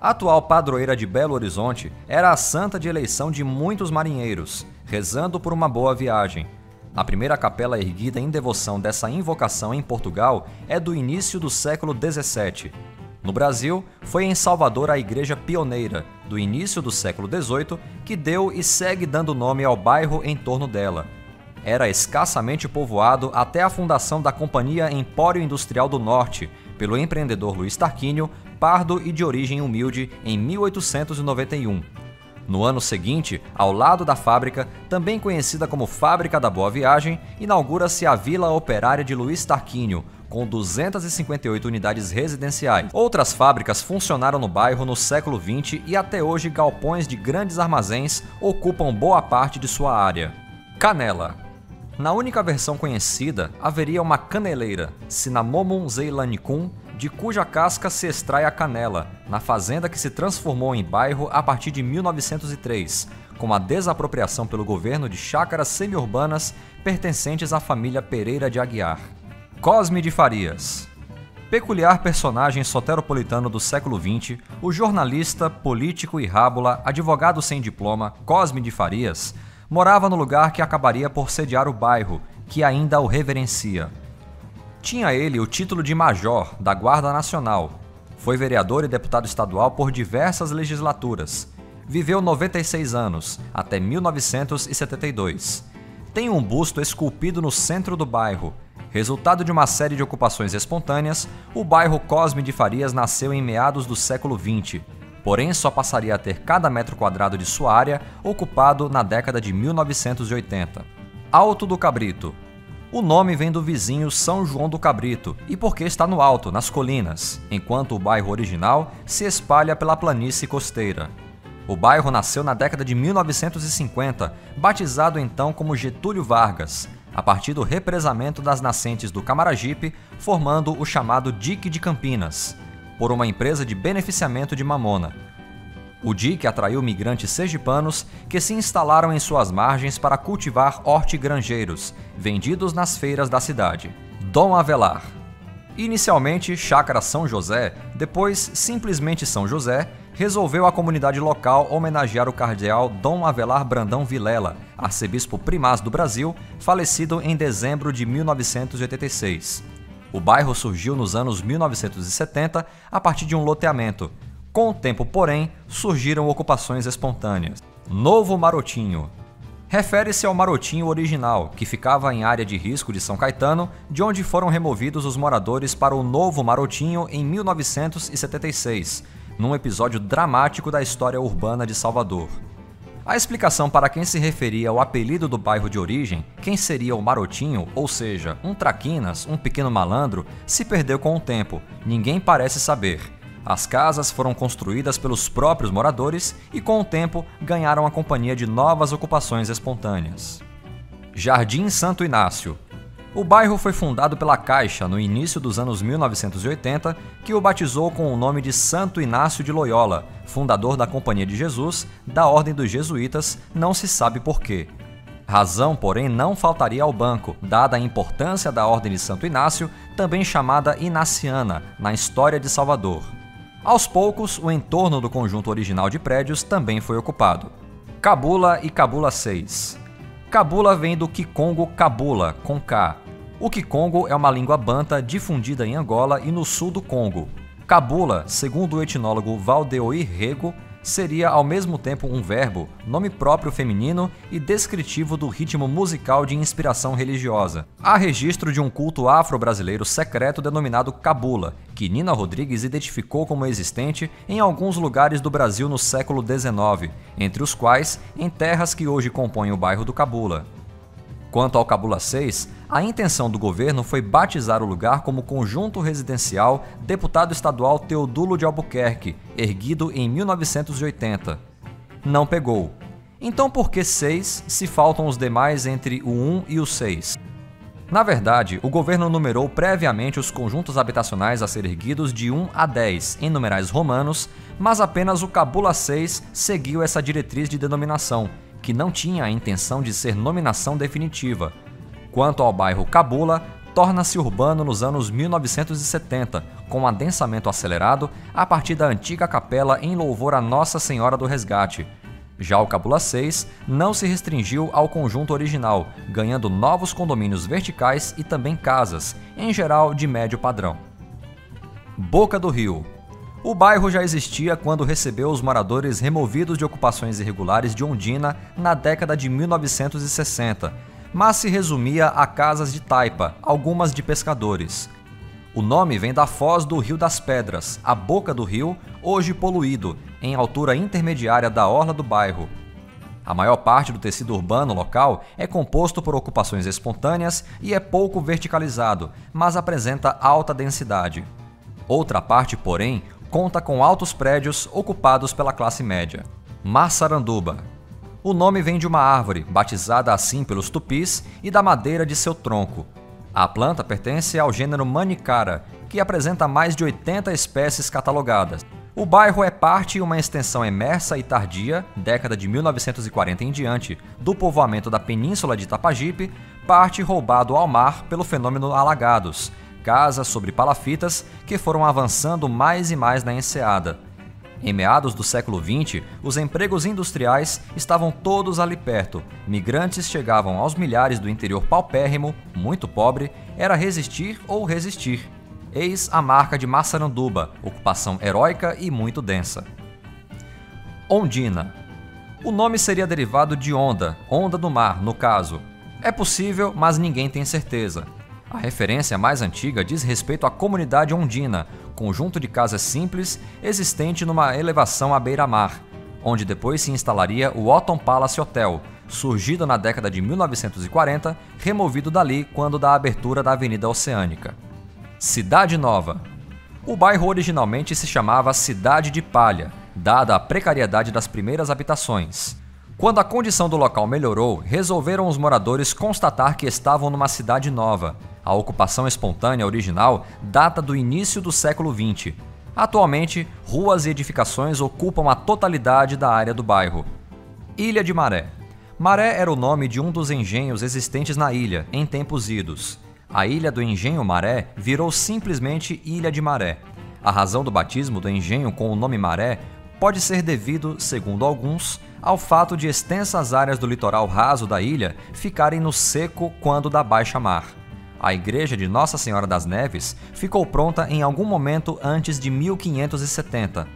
A atual padroeira de Belo Horizonte era a santa de eleição de muitos marinheiros, rezando por uma boa viagem. A primeira capela erguida em devoção dessa invocação em Portugal é do início do século XVII. No Brasil, foi em Salvador a igreja pioneira, do início do século XVIII, que deu e segue dando nome ao bairro em torno dela. Era escassamente povoado até a fundação da Companhia Empório Industrial do Norte, pelo empreendedor Luiz Tarquínio, pardo e de origem humilde, em 1891. No ano seguinte, ao lado da fábrica, também conhecida como Fábrica da Boa Viagem, inaugura-se a Vila Operária de Luiz Tarquínio, com 258 unidades residenciais. Outras fábricas funcionaram no bairro no século XX e até hoje galpões de grandes armazéns ocupam boa parte de sua área. Canela. Na única versão conhecida, haveria uma caneleira, Cinnamomum zeylanicum, de cuja casca se extrai a canela, na fazenda que se transformou em bairro a partir de 1903, com a desapropriação pelo governo de chácaras semi-urbanas pertencentes à família Pereira de Aguiar. Cosme de Farias. Peculiar personagem soteropolitano do século XX, o jornalista, político e rábula, advogado sem diploma, Cosme de Farias, morava no lugar que acabaria por sediar o bairro, que ainda o reverencia. Tinha ele o título de major da Guarda Nacional. Foi vereador e deputado estadual por diversas legislaturas. Viveu 96 anos, até 1972. Tem um busto esculpido no centro do bairro. Resultado de uma série de ocupações espontâneas, o bairro Cosme de Farias nasceu em meados do século XX, porém só passaria a ter cada metro quadrado de sua área ocupado na década de 1980. Alto do Cabrito. O nome vem do vizinho São João do Cabrito e porque está no alto, nas colinas, enquanto o bairro original se espalha pela planície costeira. O bairro nasceu na década de 1950, batizado então como Getúlio Vargas, a partir do represamento das nascentes do Camaragipe, formando o chamado Dique de Campinas, por uma empresa de beneficiamento de mamona. O dique atraiu migrantes sergipanos que se instalaram em suas margens para cultivar hortigranjeiros, vendidos nas feiras da cidade. Dom Avelar. Inicialmente Chácara São José, depois simplesmente São José, resolveu a comunidade local homenagear o cardeal Dom Avelar Brandão Vilela, arcebispo primaz do Brasil, falecido em dezembro de 1986. O bairro surgiu nos anos 1970 a partir de um loteamento. Com o tempo, porém, surgiram ocupações espontâneas. Novo Marotinho. Refere-se ao Marotinho original, que ficava em área de risco de São Caetano, de onde foram removidos os moradores para o Novo Marotinho em 1976, num episódio dramático da história urbana de Salvador. A explicação para quem se referia ao apelido do bairro de origem, quem seria o Marotinho, ou seja, um traquinas, um pequeno malandro, se perdeu com o tempo, ninguém parece saber. As casas foram construídas pelos próprios moradores e, com o tempo, ganharam a companhia de novas ocupações espontâneas. Jardim Santo Inácio. O bairro foi fundado pela Caixa no início dos anos 1980, que o batizou com o nome de Santo Inácio de Loyola, fundador da Companhia de Jesus, da Ordem dos Jesuítas, não se sabe por quê. Razão, porém, não faltaria ao banco, dada a importância da Ordem de Santo Inácio, também chamada Inaciana, na história de Salvador. Aos poucos, o entorno do conjunto original de prédios também foi ocupado. Cabula e Cabula 6. Cabula vem do Kikongo Cabula, com K. O Kikongo é uma língua banta difundida em Angola e no sul do Congo. Cabula, segundo o etnólogo Valdeoir Rego, seria ao mesmo tempo um verbo, nome próprio feminino e descritivo do ritmo musical de inspiração religiosa. Há registro de um culto afro-brasileiro secreto denominado Cabula, que Nina Rodrigues identificou como existente em alguns lugares do Brasil no século XIX, entre os quais em terras que hoje compõem o bairro do Cabula. Quanto ao Cabula 6, a intenção do governo foi batizar o lugar como Conjunto Residencial Deputado Estadual Teodulo de Albuquerque, erguido em 1980. Não pegou. Então por que 6 se faltam os demais entre o 1 e o 6? Na verdade, o governo numerou previamente os conjuntos habitacionais a ser erguidos de 1 a 10, em numerais romanos, mas apenas o Cabula 6 seguiu essa diretriz de denominação, que não tinha a intenção de ser nominação definitiva. Quanto ao bairro Cabula, torna-se urbano nos anos 1970, com um adensamento acelerado a partir da antiga capela em louvor a Nossa Senhora do Resgate. Já o Cabula 6 não se restringiu ao conjunto original, ganhando novos condomínios verticais e também casas, em geral de médio padrão. Boca do Rio. O bairro já existia quando recebeu os moradores removidos de ocupações irregulares de Ondina na década de 1960, mas se resumia a casas de taipa, algumas de pescadores. O nome vem da foz do Rio das Pedras, a boca do rio, hoje poluído, em altura intermediária da orla do bairro. A maior parte do tecido urbano local é composto por ocupações espontâneas e é pouco verticalizado, mas apresenta alta densidade. Outra parte, porém, conta com altos prédios ocupados pela classe média. Massaranduba. O nome vem de uma árvore, batizada assim pelos tupis, e da madeira de seu tronco. A planta pertence ao gênero Manicara, que apresenta mais de 80 espécies catalogadas. O bairro é parte e uma extensão emersa e tardia, década de 1940 em diante, do povoamento da Península de Itapajipe, parte roubado ao mar pelo fenômeno alagados, casas sobre palafitas que foram avançando mais e mais na enseada. Em meados do século XX, os empregos industriais estavam todos ali perto. Migrantes chegavam aos milhares do interior paupérrimo, muito pobre, era resistir ou resistir. Eis a marca de Massaranduba, ocupação heróica e muito densa. Ondina. O nome seria derivado de onda, onda do mar, no caso. É possível, mas ninguém tem certeza. A referência mais antiga diz respeito à comunidade ondina, conjunto de casas simples existente numa elevação à beira-mar, onde depois se instalaria o Otton Palace Hotel, surgido na década de 1940, removido dali quando da abertura da Avenida Oceânica. Cidade Nova. O bairro originalmente se chamava Cidade de Palha, dada a precariedade das primeiras habitações. Quando a condição do local melhorou, resolveram os moradores constatar que estavam numa cidade nova. A ocupação espontânea original data do início do século XX. Atualmente, ruas e edificações ocupam a totalidade da área do bairro. Ilha de Maré. Maré era o nome de um dos engenhos existentes na ilha, em tempos idos. A ilha do Engenho Maré virou simplesmente Ilha de Maré. A razão do batismo do engenho com o nome Maré pode ser devido, segundo alguns, ao fato de extensas áreas do litoral raso da ilha ficarem no seco quando da baixa mar. A igreja de Nossa Senhora das Neves ficou pronta em algum momento antes de 1570.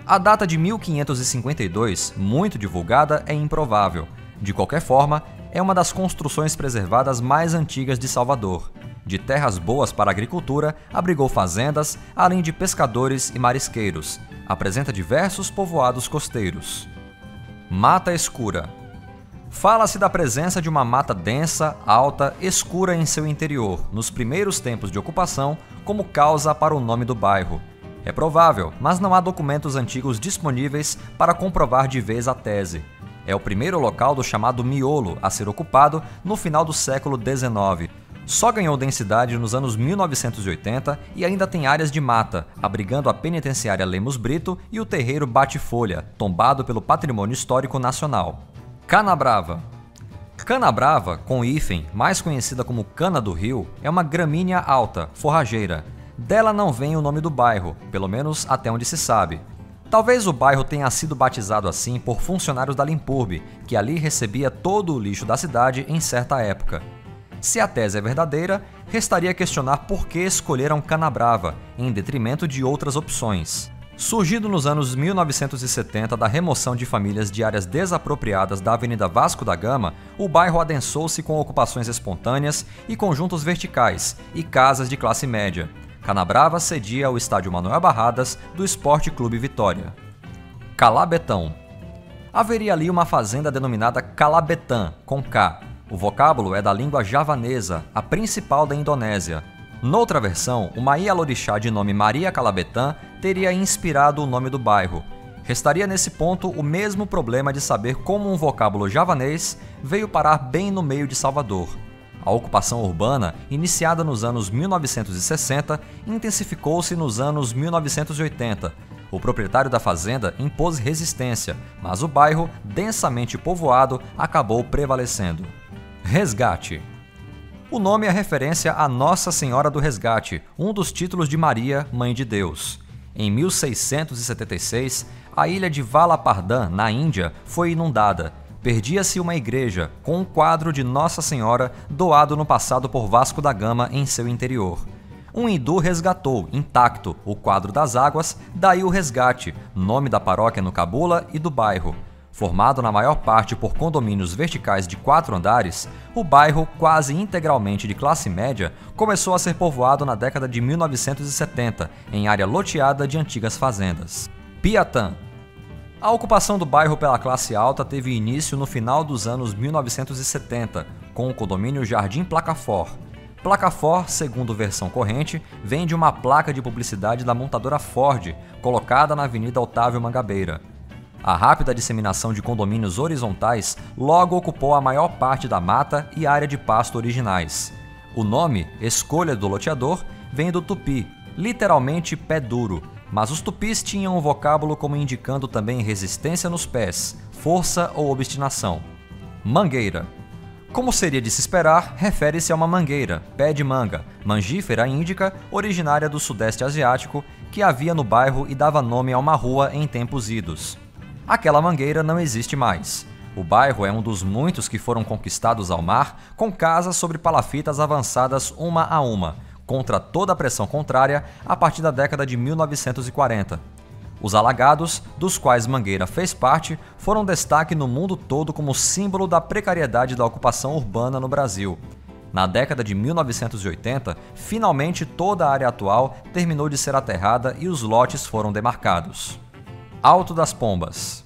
A data de 1552, muito divulgada, é improvável. De qualquer forma, é uma das construções preservadas mais antigas de Salvador. De terras boas para a agricultura, abrigou fazendas, além de pescadores e marisqueiros. Apresenta diversos povoados costeiros. Mata escura. Fala-se da presença de uma mata densa, alta, escura em seu interior, nos primeiros tempos de ocupação, como causa para o nome do bairro. É provável, mas não há documentos antigos disponíveis para comprovar de vez a tese. É o primeiro local do chamado miolo a ser ocupado no final do século XIX. Só ganhou densidade nos anos 1980 e ainda tem áreas de mata, abrigando a penitenciária Lemos Brito e o terreiro Bate-Folha, tombado pelo Patrimônio Histórico Nacional. Canabrava. Canabrava, com hífen, mais conhecida como cana do rio, é uma gramínea alta, forrageira. Dela não vem o nome do bairro, pelo menos até onde se sabe. Talvez o bairro tenha sido batizado assim por funcionários da Limpurbe, que ali recebia todo o lixo da cidade em certa época. Se a tese é verdadeira, restaria questionar por que escolheram Canabrava, em detrimento de outras opções. Surgido nos anos 1970 da remoção de famílias de áreas desapropriadas da Avenida Vasco da Gama, o bairro adensou-se com ocupações espontâneas e conjuntos verticais, e casas de classe média. Canabrava cedia ao estádio Manuel Barradas do Esporte Clube Vitória. Calabetão. Haveria ali uma fazenda denominada Calabetã, com K. O vocábulo é da língua javanesa, a principal da Indonésia. Noutra versão, uma Ialorixá de nome Maria Calabetã teria inspirado o nome do bairro. Restaria nesse ponto o mesmo problema de saber como um vocábulo javanês veio parar bem no meio de Salvador. A ocupação urbana, iniciada nos anos 1960, intensificou-se nos anos 1980. O proprietário da fazenda impôs resistência, mas o bairro, densamente povoado, acabou prevalecendo. Resgate. O nome é referência a Nossa Senhora do Resgate, um dos títulos de Maria, Mãe de Deus. Em 1676, a ilha de Valapardhan, na Índia, foi inundada. Perdia-se uma igreja, com um quadro de Nossa Senhora doado no passado por Vasco da Gama em seu interior. Um hindu resgatou, intacto, o quadro das águas, daí o resgate, nome da paróquia no Cabula e do bairro. Formado na maior parte por condomínios verticais de 4 andares, o bairro, quase integralmente de classe média, começou a ser povoado na década de 1970, em área loteada de antigas fazendas. Piatã. A ocupação do bairro pela classe alta teve início no final dos anos 1970, com o condomínio Jardim Placafort. Placafort, segundo versão corrente, vem de uma placa de publicidade da montadora Ford, colocada na Avenida Otávio Mangabeira. A rápida disseminação de condomínios horizontais logo ocupou a maior parte da mata e área de pasto originais. O nome, escolha do loteador, vem do tupi, literalmente pé duro, mas os tupis tinham um vocábulo como indicando também resistência nos pés, força ou obstinação. Mangueira. Como seria de se esperar, refere-se a uma mangueira, pé de manga, mangífera índica, originária do Sudeste Asiático, que havia no bairro e dava nome a uma rua em tempos idos. Aquela mangueira não existe mais. O bairro é um dos muitos que foram conquistados ao mar, com casas sobre palafitas avançadas uma a uma, contra toda a pressão contrária, a partir da década de 1940. Os alagados, dos quais Mangueira fez parte, foram destaque no mundo todo como símbolo da precariedade da ocupação urbana no Brasil. Na década de 1980, finalmente toda a área atual terminou de ser aterrada e os lotes foram demarcados. Alto das Pombas.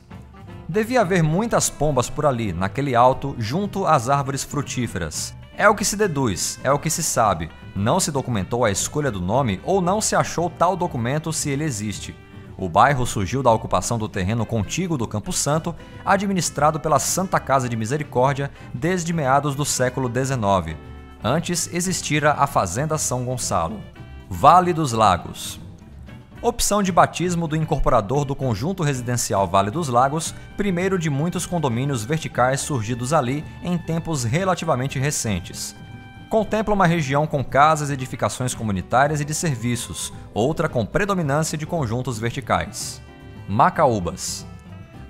Devia haver muitas pombas por ali, naquele alto, junto às árvores frutíferas. É o que se deduz, é o que se sabe. Não se documentou a escolha do nome ou não se achou tal documento se ele existe. O bairro surgiu da ocupação do terreno contíguo do Campo Santo, administrado pela Santa Casa de Misericórdia desde meados do século XIX. Antes existira a Fazenda São Gonçalo. Vale dos Lagos. Opção de batismo do incorporador do conjunto residencial Vale dos Lagos, primeiro de muitos condomínios verticais surgidos ali em tempos relativamente recentes. Contempla uma região com casas e edificações comunitárias e de serviços, outra com predominância de conjuntos verticais. Macaúbas.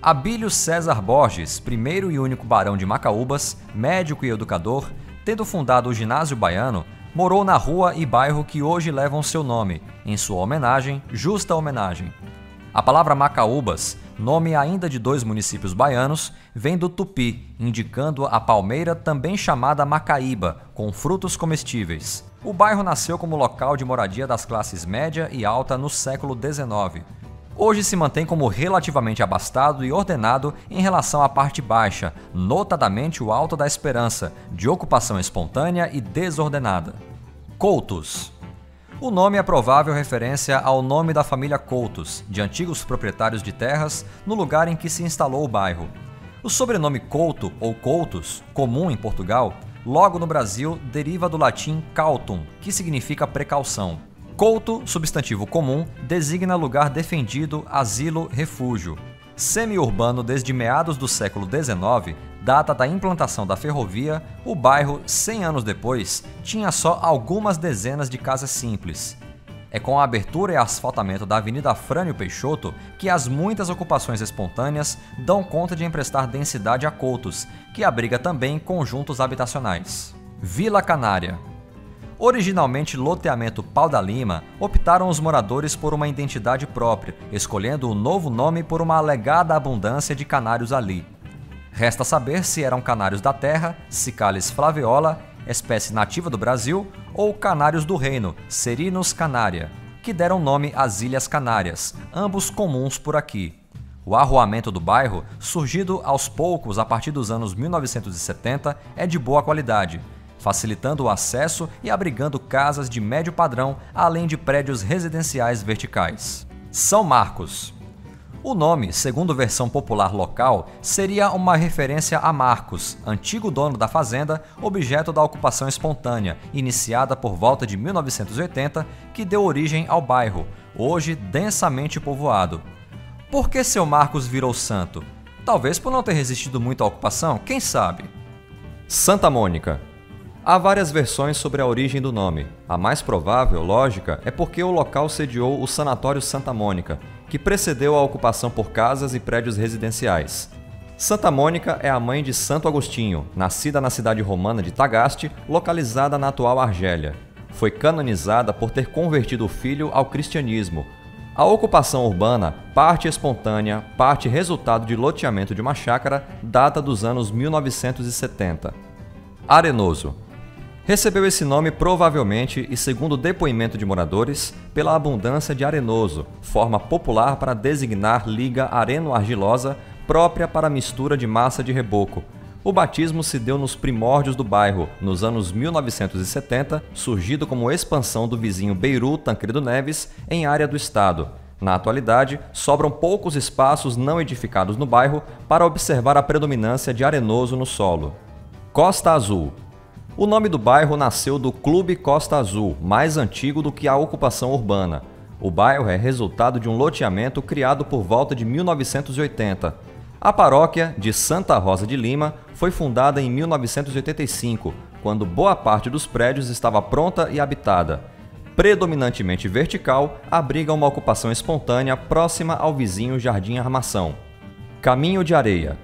Abílio César Borges, primeiro e único barão de Macaúbas, médico e educador, tendo fundado o Ginásio Baiano, morou na rua e bairro que hoje levam seu nome, em sua homenagem, justa homenagem. A palavra Macaúbas, nome ainda de 2 municípios baianos, vem do tupi, indicando a palmeira também chamada macaíba, com frutos comestíveis. O bairro nasceu como local de moradia das classes média e alta no século XIX. Hoje se mantém como relativamente abastado e ordenado em relação à parte baixa, notadamente o Alto da Esperança, de ocupação espontânea e desordenada. Coutos. O nome é provável referência ao nome da família Coutos, de antigos proprietários de terras, no lugar em que se instalou o bairro. O sobrenome Couto ou Coutos, comum em Portugal, logo no Brasil deriva do latim cautum, que significa precaução. Couto, substantivo comum, designa lugar defendido, asilo, refúgio. Semi-urbano desde meados do século XIX, data da implantação da ferrovia, o bairro, 100 anos depois, tinha só algumas dezenas de casas simples. É com a abertura e asfaltamento da Avenida Frânio Peixoto que as muitas ocupações espontâneas dão conta de emprestar densidade a Coutos, que abriga também conjuntos habitacionais. Vila Canária. Originalmente loteamento Pau da Lima, optaram os moradores por uma identidade própria, escolhendo o novo nome por uma alegada abundância de canários ali. Resta saber se eram canários da terra, Cicalis flaveola, espécie nativa do Brasil, ou canários do reino, Serinus canaria, que deram nome às Ilhas Canárias, ambos comuns por aqui. O arruamento do bairro, surgido aos poucos a partir dos anos 1970, é de boa qualidade, facilitando o acesso e abrigando casas de médio padrão, além de prédios residenciais verticais. São Marcos. O nome, segundo versão popular local, seria uma referência a Marcos, antigo dono da fazenda, objeto da ocupação espontânea, iniciada por volta de 1980, que deu origem ao bairro, hoje densamente povoado. Por que seu Marcos virou santo? Talvez por não ter resistido muito à ocupação, quem sabe? Santa Mônica. Há várias versões sobre a origem do nome. A mais provável, lógica, é porque o local sediou o Sanatório Santa Mônica, que precedeu a ocupação por casas e prédios residenciais. Santa Mônica é a mãe de Santo Agostinho, nascida na cidade romana de Tagaste, localizada na atual Argélia. foi canonizada por ter convertido o filho ao cristianismo. A ocupação urbana, parte espontânea, parte resultado de loteamento de uma chácara, data dos anos 1970. Arenoso. Recebeu esse nome provavelmente, e segundo depoimento de moradores, pela abundância de arenoso, forma popular para designar liga areno-argilosa própria para a mistura de massa de reboco. O batismo se deu nos primórdios do bairro, nos anos 1970, surgido como expansão do vizinho Beiru Tancredo Neves, em área do estado. Na atualidade, sobram poucos espaços não edificados no bairro para observar a predominância de arenoso no solo. Costa Azul. O nome do bairro nasceu do Clube Costa Azul, mais antigo do que a ocupação urbana. O bairro é resultado de um loteamento criado por volta de 1980. A paróquia de Santa Rosa de Lima foi fundada em 1985, quando boa parte dos prédios estava pronta e habitada. Predominantemente vertical, abriga uma ocupação espontânea próxima ao vizinho Jardim Armação. Caminho de areia.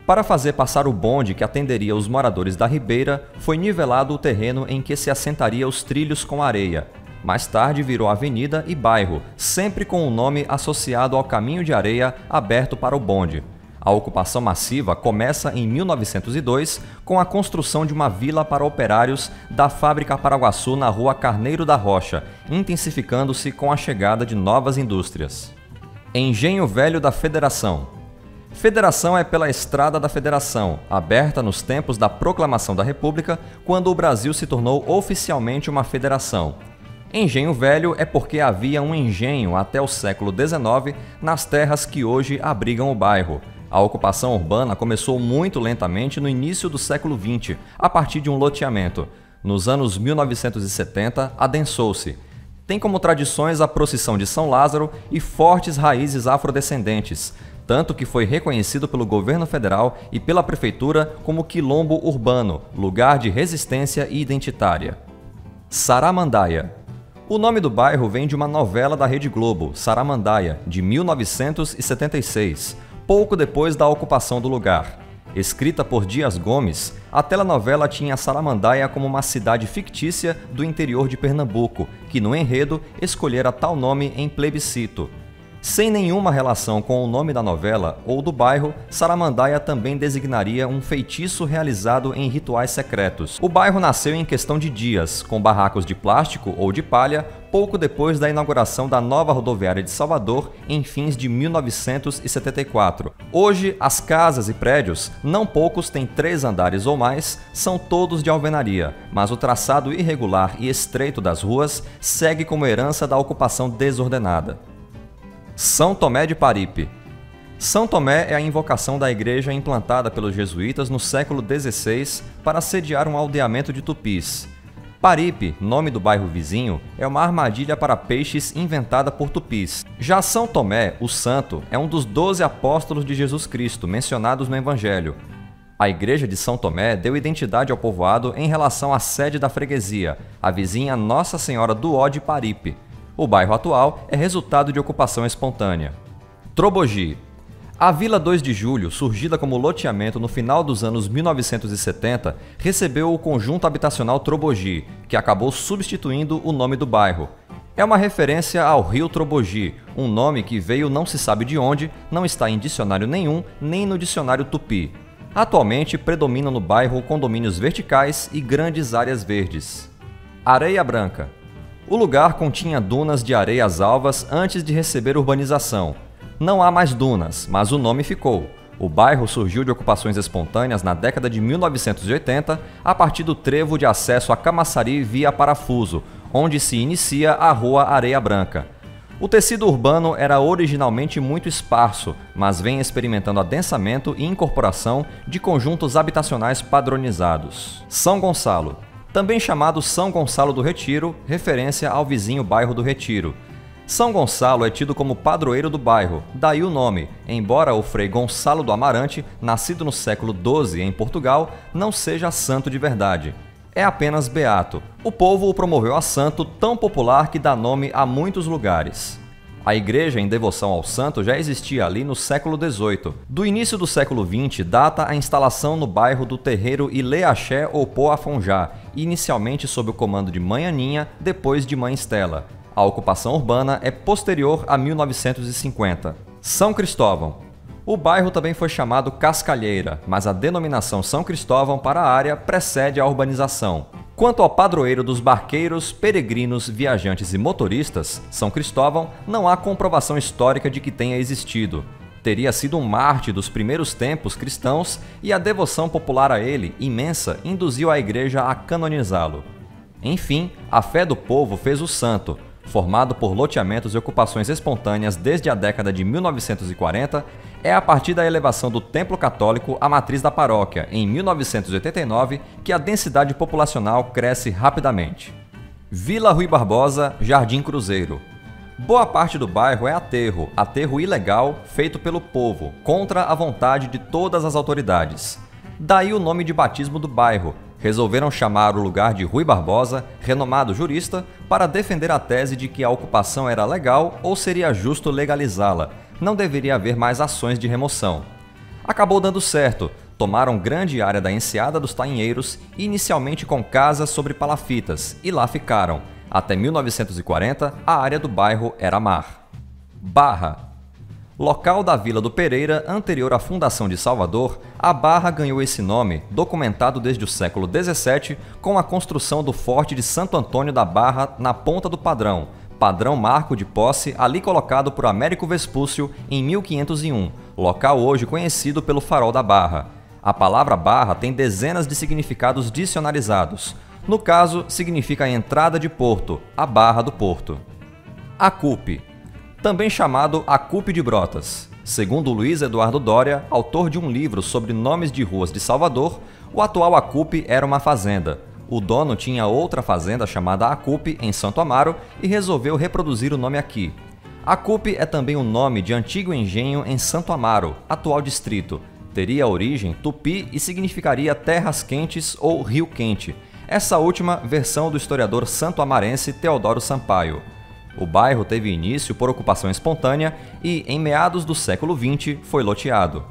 Para fazer passar o bonde que atenderia os moradores da Ribeira, foi nivelado o terreno em que se assentaria os trilhos com areia. Mais tarde virou avenida e bairro, sempre com o nome associado ao caminho de areia aberto para o bonde. A ocupação massiva começa em 1902 com a construção de uma vila para operários da fábrica Paraguaçu na rua Carneiro da Rocha, intensificando-se com a chegada de novas indústrias. Engenho Velho da Federação. Federação é pela Estrada da Federação, aberta nos tempos da Proclamação da República, quando o Brasil se tornou oficialmente uma federação. Engenho Velho é porque havia um engenho até o século XIX nas terras que hoje abrigam o bairro. A ocupação urbana começou muito lentamente no início do século XX, a partir de um loteamento. Nos anos 1970, adensou-se. Tem como tradições a procissão de São Lázaro e fortes raízes afrodescendentes, tanto que foi reconhecido pelo governo federal e pela prefeitura como quilombo urbano, lugar de resistência identitária. Saramandaia. O nome do bairro vem de uma novela da Rede Globo, Saramandaia, de 1976, pouco depois da ocupação do lugar. Escrita por Dias Gomes, a telenovela tinha Saramandaia como uma cidade fictícia do interior de Pernambuco, que no enredo escolhera tal nome em plebiscito. Sem nenhuma relação com o nome da novela ou do bairro, Saramandaia também designaria um feitiço realizado em rituais secretos. O bairro nasceu em questão de dias, com barracos de plástico ou de palha, pouco depois da inauguração da nova rodoviária de Salvador, em fins de 1974. Hoje, as casas e prédios, não poucos têm 3 andares ou mais, são todos de alvenaria, mas o traçado irregular e estreito das ruas segue como herança da ocupação desordenada. São Tomé de Paripe. São Tomé é a invocação da igreja implantada pelos jesuítas no século XVI para sediar um aldeamento de tupis. Paripe, nome do bairro vizinho, é uma armadilha para peixes inventada por tupis. Já São Tomé, o santo, é um dos 12 apóstolos de Jesus Cristo mencionados no Evangelho. A igreja de São Tomé deu identidade ao povoado em relação à sede da freguesia, a vizinha Nossa Senhora do Ó de Paripe. O bairro atual é resultado de ocupação espontânea. Trobogi. A Vila 2 de Julho, surgida como loteamento no final dos anos 1970, recebeu o conjunto habitacional Trobogi, que acabou substituindo o nome do bairro. É uma referência ao rio Trobogi, um nome que veio não se sabe de onde, não está em dicionário nenhum, nem no dicionário tupi. Atualmente predominam no bairro condomínios verticais e grandes áreas verdes. Areia Branca. O lugar continha dunas de areias alvas antes de receber urbanização. Não há mais dunas, mas o nome ficou. O bairro surgiu de ocupações espontâneas na década de 1980, a partir do trevo de acesso a Camaçari via Parafuso, onde se inicia a Rua Areia Branca. O tecido urbano era originalmente muito esparso, mas vem experimentando adensamento e incorporação de conjuntos habitacionais padronizados. São Gonçalo. Também chamado São Gonçalo do Retiro, referência ao vizinho bairro do Retiro. São Gonçalo é tido como padroeiro do bairro, daí o nome, embora o frei Gonçalo do Amarante, nascido no século XII em Portugal, não seja santo de verdade. É apenas beato. O povo o promoveu a santo tão popular que dá nome a muitos lugares. A igreja em devoção ao santo já existia ali no século XVIII. Do início do século XX data a instalação no bairro do terreiro Ilê Axé ou Poafonjá, inicialmente sob o comando de Mãe Aninha, depois de Mãe Estela. A ocupação urbana é posterior a 1950. São Cristóvão. O bairro também foi chamado Cascalheira, mas a denominação São Cristóvão para a área precede a urbanização. Quanto ao padroeiro dos barqueiros, peregrinos, viajantes e motoristas, São Cristóvão, não há comprovação histórica de que tenha existido. Teria sido um mártir dos primeiros tempos cristãos e a devoção popular a ele, imensa, induziu a igreja a canonizá-lo. Enfim, a fé do povo fez o santo. Formado por loteamentos e ocupações espontâneas desde a década de 1940, é a partir da elevação do templo católico à matriz da paróquia, em 1989, que a densidade populacional cresce rapidamente. Vila Rui Barbosa, Jardim Cruzeiro. Boa parte do bairro é aterro ilegal feito pelo povo, contra a vontade de todas as autoridades. Daí o nome de batismo do bairro. Resolveram chamar o lugar de Rui Barbosa, renomado jurista, para defender a tese de que a ocupação era legal ou seria justo legalizá-la. Não deveria haver mais ações de remoção. Acabou dando certo. Tomaram grande área da enseada dos Tainheiros, inicialmente com casas sobre palafitas, e lá ficaram. Até 1940, a área do bairro era mar. Barra. Local da Vila do Pereira, anterior à fundação de Salvador, a Barra ganhou esse nome, documentado desde o século XVII, com a construção do Forte de Santo Antônio da Barra na Ponta do Padrão, padrão marco de posse ali colocado por Américo Vespúcio em 1501, local hoje conhecido pelo Farol da Barra. A palavra Barra tem dezenas de significados dicionarizados. No caso, significa entrada de porto, a Barra do Porto. Acupe. Também chamado Acupe de Brotas. Segundo Luiz Eduardo Doria, autor de um livro sobre nomes de ruas de Salvador, o atual Acupe era uma fazenda. O dono tinha outra fazenda chamada Acupe, em Santo Amaro, e resolveu reproduzir o nome aqui. Acupe é também o nome de antigo engenho em Santo Amaro, atual distrito. Teria origem tupi e significaria terras quentes ou rio quente. Essa última versão do historiador santo-amarense Teodoro Sampaio. O bairro teve início por ocupação espontânea e, em meados do século XX, foi loteado.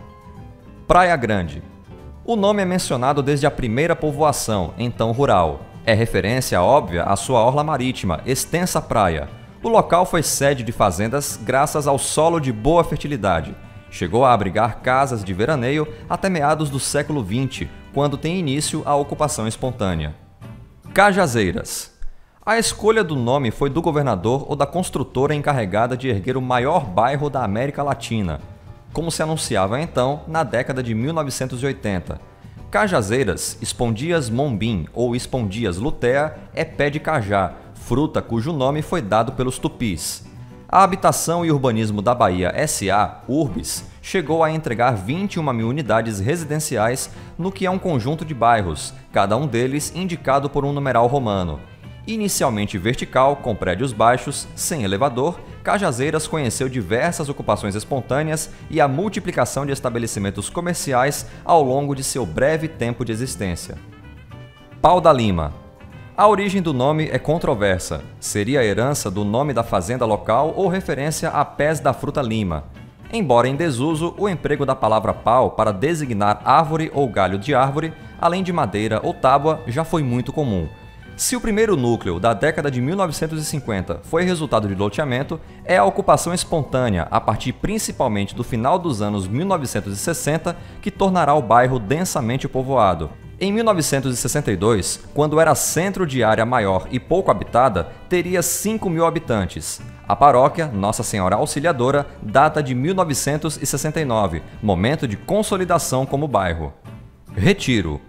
Praia Grande. O nome é mencionado desde a primeira povoação, então rural. É referência óbvia à sua orla marítima, extensa praia. O local foi sede de fazendas graças ao solo de boa fertilidade. Chegou a abrigar casas de veraneio até meados do século XX, quando tem início a ocupação espontânea. Cajazeiras. A escolha do nome foi do governador ou da construtora encarregada de erguer o maior bairro da América Latina, como se anunciava então na década de 1980. Cajazeiras, Espondias mombim ou Espondias lutea, é pé de cajá, fruta cujo nome foi dado pelos tupis. A Habitação e Urbanismo da Bahia S.A., Urbis, chegou a entregar 21 mil unidades residenciais no que é um conjunto de bairros, cada um deles indicado por um numeral romano. Inicialmente vertical, com prédios baixos, sem elevador, Cajazeiras conheceu diversas ocupações espontâneas e a multiplicação de estabelecimentos comerciais ao longo de seu breve tempo de existência. Pau da Lima. A origem do nome é controversa. Seria a herança do nome da fazenda local ou referência a pés da fruta lima. Embora em desuso, o emprego da palavra pau para designar árvore ou galho de árvore, além de madeira ou tábua, já foi muito comum. Se o primeiro núcleo da década de 1950 foi resultado de loteamento, é a ocupação espontânea, a partir principalmente do final dos anos 1960, que tornará o bairro densamente povoado. Em 1962, quando era centro de área maior e pouco habitada, teria 5 mil habitantes. A paróquia, Nossa Senhora Auxiliadora, data de 1969, momento de consolidação como bairro. Retiro.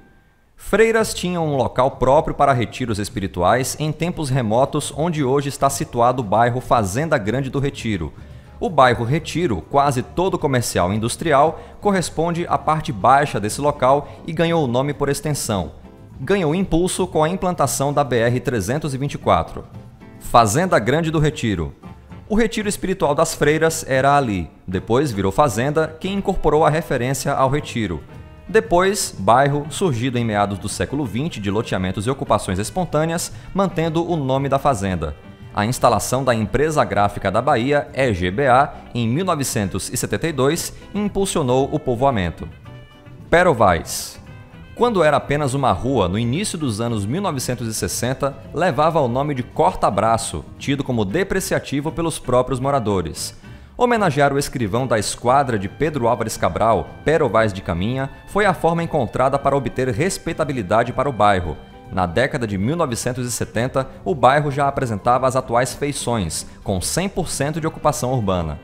Freiras tinham um local próprio para retiros espirituais em tempos remotos, onde hoje está situado o bairro Fazenda Grande do Retiro. O bairro Retiro, quase todo comercial e industrial, corresponde à parte baixa desse local e ganhou o nome por extensão. Ganhou impulso com a implantação da BR-324. Fazenda Grande do Retiro. O retiro espiritual das freiras era ali, depois virou fazenda, que incorporou a referência ao retiro. Depois, bairro, surgido em meados do século XX de loteamentos e ocupações espontâneas, mantendo o nome da fazenda. A instalação da Empresa Gráfica da Bahia, EGBA, em 1972, impulsionou o povoamento. Perovais. Quando era apenas uma rua no início dos anos 1960, levava o nome de corta-braço, tido como depreciativo pelos próprios moradores. Homenagear o escrivão da esquadra de Pedro Álvares Cabral, Perovais de Caminha, foi a forma encontrada para obter respeitabilidade para o bairro. Na década de 1970, o bairro já apresentava as atuais feições, com 100% de ocupação urbana.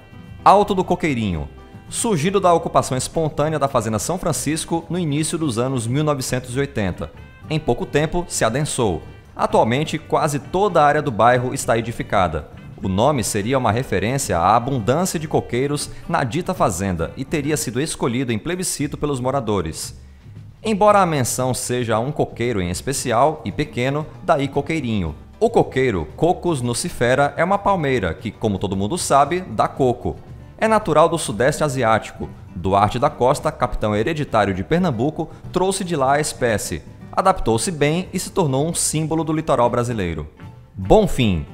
Alto do Coqueirinho. Surgido da ocupação espontânea da Fazenda São Francisco no início dos anos 1980. Em pouco tempo, se adensou. Atualmente, quase toda a área do bairro está edificada. O nome seria uma referência à abundância de coqueiros na dita fazenda e teria sido escolhido em plebiscito pelos moradores. Embora a menção seja a um coqueiro em especial e pequeno, daí coqueirinho. O coqueiro Cocos nucifera é uma palmeira que, como todo mundo sabe, dá coco. É natural do Sudeste Asiático. Duarte da Costa, capitão hereditário de Pernambuco, trouxe de lá a espécie. Adaptou-se bem e se tornou um símbolo do litoral brasileiro. Bonfim.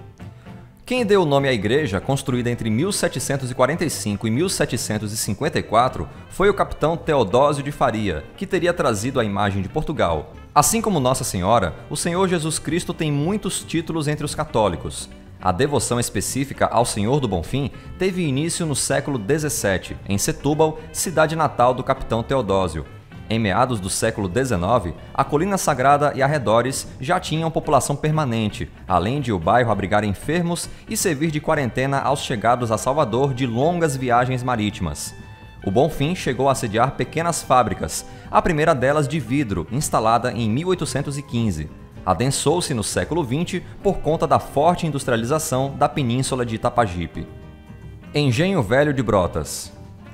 Quem deu o nome à igreja, construída entre 1745 e 1754, foi o capitão Teodósio de Faria, que teria trazido a imagem de Portugal. Assim como Nossa Senhora, o Senhor Jesus Cristo tem muitos títulos entre os católicos. A devoção específica ao Senhor do Bonfim teve início no século XVII, em Setúbal, cidade natal do capitão Teodósio. Em meados do século XIX, a Colina Sagrada e arredores já tinham população permanente, além de o bairro abrigar enfermos e servir de quarentena aos chegados a Salvador de longas viagens marítimas. O Bonfim chegou a sediar pequenas fábricas, a primeira delas de vidro, instalada em 1815. Adensou-se no século XX por conta da forte industrialização da península de Itapajipe. Engenho Velho de Brotas.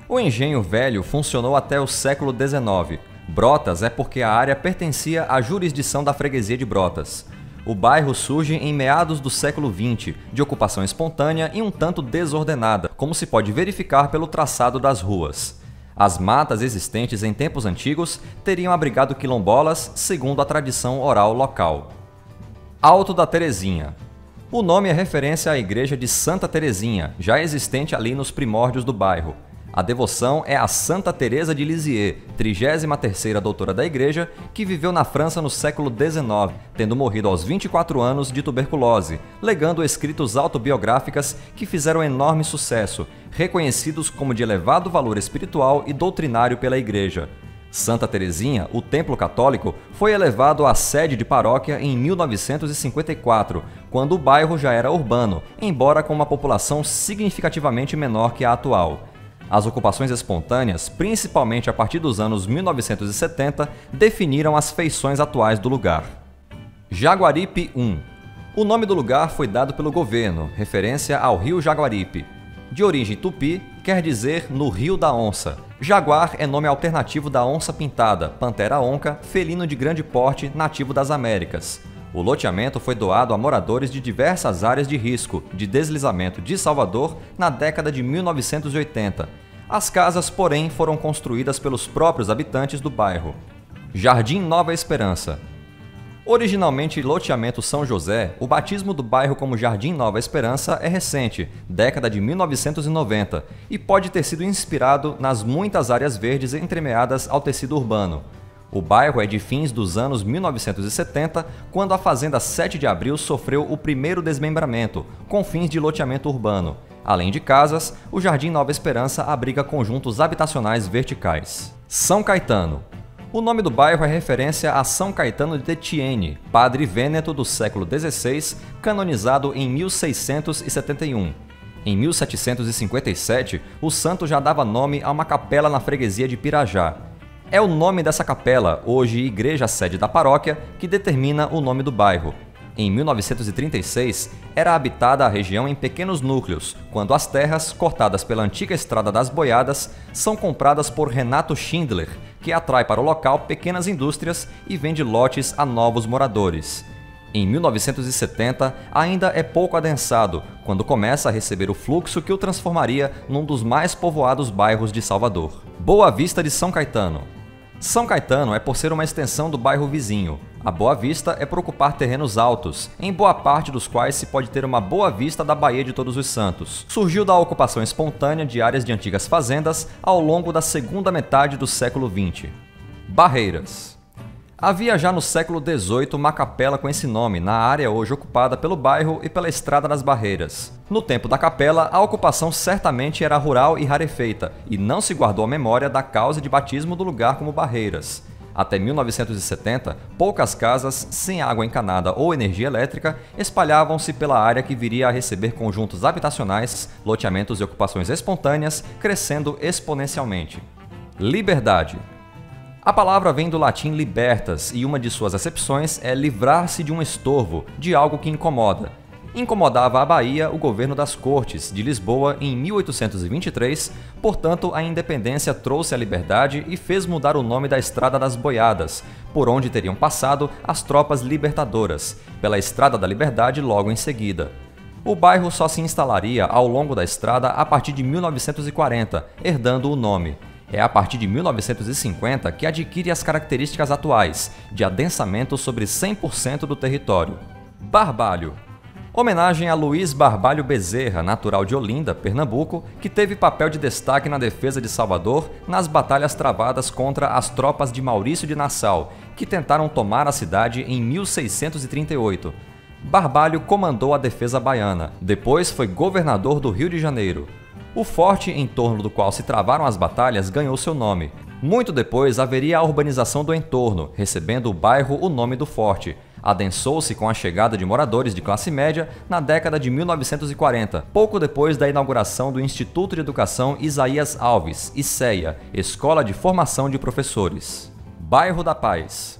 O Engenho Velho funcionou até o século XIX. Brotas é porque a área pertencia à jurisdição da freguesia de Brotas. O bairro surge em meados do século XX, de ocupação espontânea e um tanto desordenada, como se pode verificar pelo traçado das ruas. As matas existentes em tempos antigos teriam abrigado quilombolas, segundo a tradição oral local. Alto da Terezinha. O nome é referência à igreja de Santa Terezinha, já existente ali nos primórdios do bairro. A devoção é a Santa Teresa de Lisieux, 33ª doutora da Igreja, que viveu na França no século XIX, tendo morrido aos 24 anos de tuberculose, legando escritos autobiográficas que fizeram enorme sucesso, reconhecidos como de elevado valor espiritual e doutrinário pela Igreja. Santa Terezinha, o templo católico, foi elevado à sede de paróquia em 1954, quando o bairro já era urbano, embora com uma população significativamente menor que a atual. As ocupações espontâneas, principalmente a partir dos anos 1970, definiram as feições atuais do lugar. Jaguaripe I. O nome do lugar foi dado pelo governo, referência ao rio Jaguaripe. De origem tupi, quer dizer no Rio da Onça. Jaguar é nome alternativo da onça pintada, pantera onca, felino de grande porte nativo das Américas. O loteamento foi doado a moradores de diversas áreas de risco de deslizamento de Salvador na década de 1980. As casas, porém, foram construídas pelos próprios habitantes do bairro. Jardim Nova Esperança. Originalmente loteamento São José, o batismo do bairro como Jardim Nova Esperança é recente, década de 1990, e pode ter sido inspirado nas muitas áreas verdes entremeadas ao tecido urbano. O bairro é de fins dos anos 1970, quando a Fazenda 7 de Abril sofreu o primeiro desmembramento, com fins de loteamento urbano. Além de casas, o Jardim Nova Esperança abriga conjuntos habitacionais verticais. São Caetano. O nome do bairro é referência a São Caetano de Etienne, padre vêneto do século XVI, canonizado em 1671. Em 1757, o santo já dava nome a uma capela na freguesia de Pirajá. É o nome dessa capela, hoje igreja sede da paróquia, que determina o nome do bairro. Em 1936, era habitada a região em pequenos núcleos, quando as terras, cortadas pela antiga Estrada das Boiadas, são compradas por Renato Schindler, que atrai para o local pequenas indústrias e vende lotes a novos moradores. Em 1970, ainda é pouco adensado, quando começa a receber o fluxo que o transformaria num dos mais povoados bairros de Salvador. Boa Vista de São Caetano. São Caetano é por ser uma extensão do bairro vizinho. A Boa Vista é por ocupar terrenos altos, em boa parte dos quais se pode ter uma boa vista da Baía de Todos os Santos. Surgiu da ocupação espontânea de áreas de antigas fazendas ao longo da segunda metade do século XX. Barreiras. Havia já no século XVIII uma capela com esse nome na área hoje ocupada pelo bairro e pela Estrada das Barreiras. No tempo da capela, a ocupação certamente era rural e rarefeita, e não se guardou a memória da causa de batismo do lugar como Barreiras. Até 1970, poucas casas, sem água encanada ou energia elétrica, espalhavam-se pela área que viria a receber conjuntos habitacionais, loteamentos e ocupações espontâneas, crescendo exponencialmente. Liberdade. A palavra vem do latim libertas e uma de suas acepções é livrar-se de um estorvo, de algo que incomoda. Incomodava a Bahia o governo das Cortes de Lisboa em 1823, portanto a independência trouxe a liberdade e fez mudar o nome da Estrada das Boiadas, por onde teriam passado as tropas libertadoras, pela Estrada da Liberdade logo em seguida. O bairro só se instalaria ao longo da estrada a partir de 1940, herdando o nome. É a partir de 1950 que adquire as características atuais, de adensamento sobre 100% do território. Barbalho. Homenagem a Luiz Barbalho Bezerra, natural de Olinda, Pernambuco, que teve papel de destaque na defesa de Salvador nas batalhas travadas contra as tropas de Maurício de Nassau, que tentaram tomar a cidade em 1638. Barbalho comandou a defesa baiana, depois foi governador do Rio de Janeiro. O forte em torno do qual se travaram as batalhas ganhou seu nome. Muito depois haveria a urbanização do entorno, recebendo o bairro o nome do forte. Adensou-se com a chegada de moradores de classe média na década de 1940, pouco depois da inauguração do Instituto de Educação Isaías Alves, ICEA, Escola de Formação de Professores. Bairro da Paz.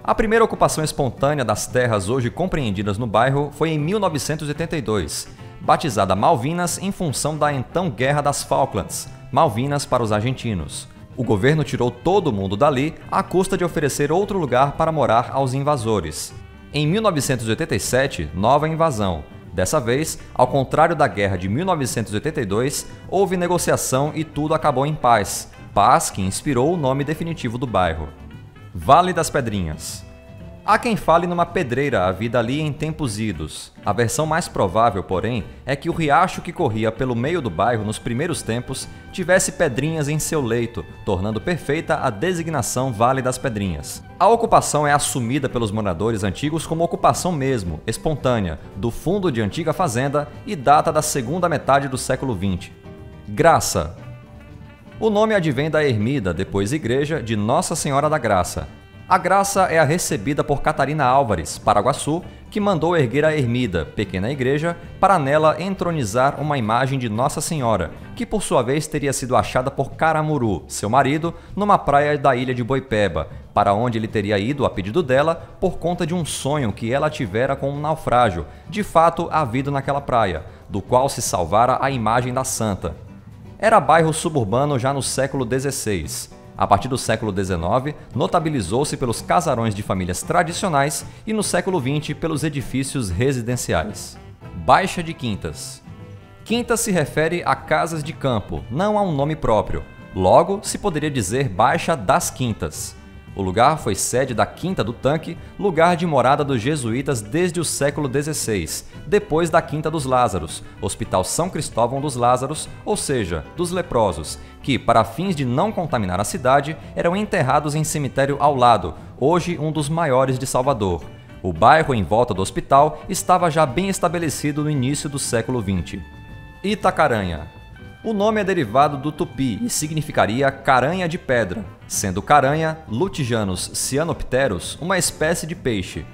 A primeira ocupação espontânea das terras hoje compreendidas no bairro foi em 1982, batizada Malvinas em função da então Guerra das Falklands, Malvinas para os argentinos. O governo tirou todo mundo dali à custa de oferecer outro lugar para morar aos invasores. Em 1987, nova invasão. Dessa vez, ao contrário da guerra de 1982, houve negociação e tudo acabou em paz. Paz que inspirou o nome definitivo do bairro. Vale das Pedrinhas. Há quem fale numa pedreira a vida ali em tempos idos. A versão mais provável, porém, é que o riacho que corria pelo meio do bairro nos primeiros tempos tivesse pedrinhas em seu leito, tornando perfeita a designação Vale das Pedrinhas. A ocupação é assumida pelos moradores antigos como ocupação mesmo, espontânea, do fundo de antiga fazenda e data da segunda metade do século XX. Graça. O nome advém da ermida, depois igreja, de Nossa Senhora da Graça. A graça é a recebida por Catarina Álvares, Paraguaçu, que mandou erguer a ermida, pequena igreja, para nela entronizar uma imagem de Nossa Senhora, que por sua vez teria sido achada por Caramuru, seu marido, numa praia da ilha de Boipeba, para onde ele teria ido a pedido dela por conta de um sonho que ela tivera com um naufrágio, de fato havido naquela praia, do qual se salvara a imagem da santa. Era bairro suburbano já no século XVI. A partir do século XIX, notabilizou-se pelos casarões de famílias tradicionais e no século XX pelos edifícios residenciais. Baixa de Quintas. Quintas se refere a casas de campo, não a um nome próprio. Logo, se poderia dizer Baixa das Quintas. O lugar foi sede da Quinta do Tanque, lugar de morada dos jesuítas desde o século XVI, depois da Quinta dos Lázaros, Hospital São Cristóvão dos Lázaros, ou seja, dos leprosos, que, para fins de não contaminar a cidade, eram enterrados em cemitério ao lado, hoje um dos maiores de Salvador. O bairro em volta do hospital estava já bem estabelecido no início do século XX. Itacaranha. O nome é derivado do tupi e significaria caranha de pedra, sendo caranha, Lutijanus cyanopterus, uma espécie de peixe.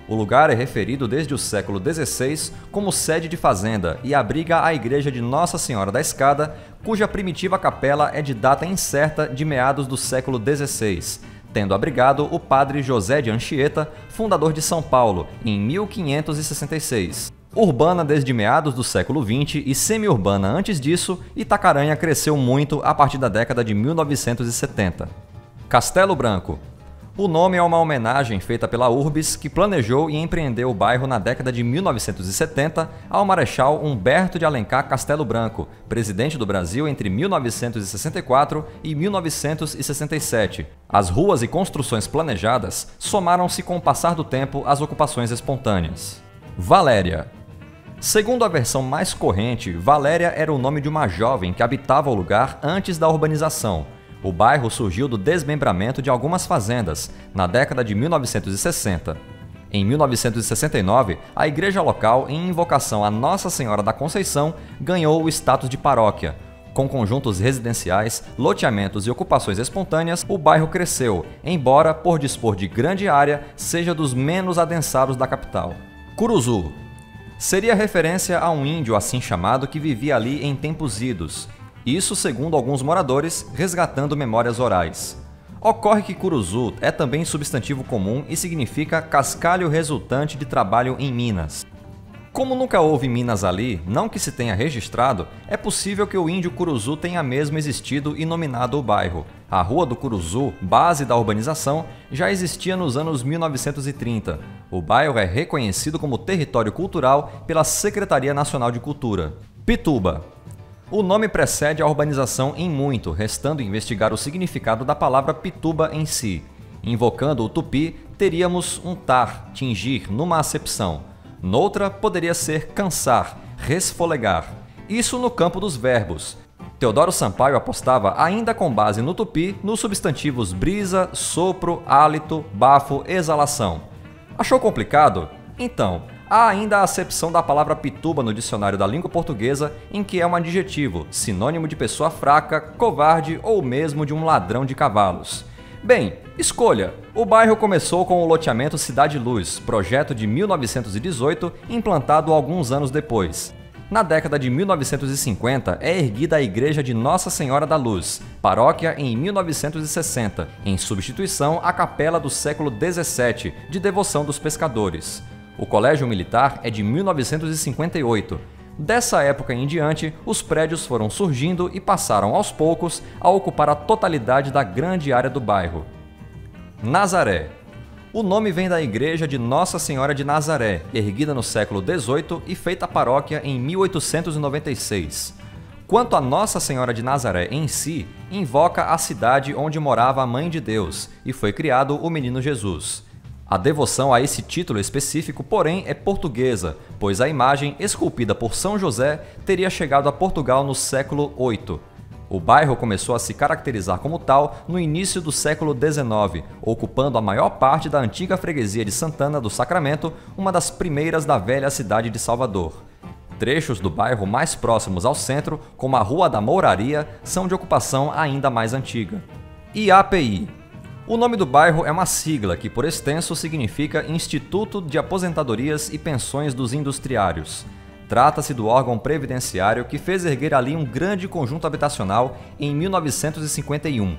O lugar é referido desde o século XVI como sede de fazenda e abriga a igreja de Nossa Senhora da Escada, cuja primitiva capela é de data incerta de meados do século XVI, tendo abrigado o padre José de Anchieta, fundador de São Paulo, em 1566. Urbana desde meados do século XX e semi-urbana antes disso, Itacaranha cresceu muito a partir da década de 1970. Castelo Branco. O nome é uma homenagem feita pela Urbis, que planejou e empreendeu o bairro na década de 1970 ao Marechal Humberto de Alencar Castelo Branco, presidente do Brasil entre 1964 e 1967. As ruas e construções planejadas somaram-se com o passar do tempo às ocupações espontâneas. Valéria. Segundo a versão mais corrente, Valéria era o nome de uma jovem que habitava o lugar antes da urbanização. O bairro surgiu do desmembramento de algumas fazendas, na década de 1960. Em 1969, a igreja local, em invocação a Nossa Senhora da Conceição, ganhou o status de paróquia. Com conjuntos residenciais, loteamentos e ocupações espontâneas, o bairro cresceu, embora, por dispor de grande área, seja dos menos adensados da capital. Curuzu. Seria referência a um índio assim chamado que vivia ali em tempos idos. Isso segundo alguns moradores, resgatando memórias orais. Ocorre que Curuzu é também substantivo comum e significa cascalho resultante de trabalho em minas. Como nunca houve minas ali, não que se tenha registrado, é possível que o índio Curuzu tenha mesmo existido e nominado o bairro. A Rua do Curuzu, base da urbanização, já existia nos anos 1930. O bairro é reconhecido como território cultural pela Secretaria Nacional de Cultura. Pituba. O nome precede a urbanização em muito, restando investigar o significado da palavra pituba em si. Invocando o tupi, teríamos untar, tingir, numa acepção. Noutra, poderia ser cansar, resfolegar. Isso no campo dos verbos. Teodoro Sampaio apostava, ainda com base no tupi, nos substantivos brisa, sopro, hálito, bafo, exalação. Achou complicado? Então, há ainda a acepção da palavra pituba no dicionário da língua portuguesa, em que é um adjetivo, sinônimo de pessoa fraca, covarde ou mesmo de um ladrão de cavalos. Bem, escolha! O bairro começou com o loteamento Cidade Luz, projeto de 1918, implantado alguns anos depois. Na década de 1950, é erguida a Igreja de Nossa Senhora da Luz, paróquia em 1960, em substituição à capela do século XVII, de devoção dos pescadores. O Colégio Militar é de 1958. Dessa época em diante, os prédios foram surgindo e passaram aos poucos a ocupar a totalidade da grande área do bairro. Nazaré. O nome vem da igreja de Nossa Senhora de Nazaré, erguida no século XVIII e feita paróquia em 1896. Quanto a Nossa Senhora de Nazaré em si, invoca a cidade onde morava a Mãe de Deus e foi criado o Menino Jesus. A devoção a esse título específico, porém, é portuguesa, pois a imagem, esculpida por São José, teria chegado a Portugal no século VIII. O bairro começou a se caracterizar como tal no início do século XIX, ocupando a maior parte da antiga freguesia de Santana do Sacramento, uma das primeiras da velha cidade de Salvador. Trechos do bairro mais próximos ao centro, como a Rua da Mouraria, são de ocupação ainda mais antiga. IAPI. O nome do bairro é uma sigla que, por extenso, significa Instituto de Aposentadorias e Pensões dos Industriários. Trata-se do órgão previdenciário que fez erguer ali um grande conjunto habitacional em 1951.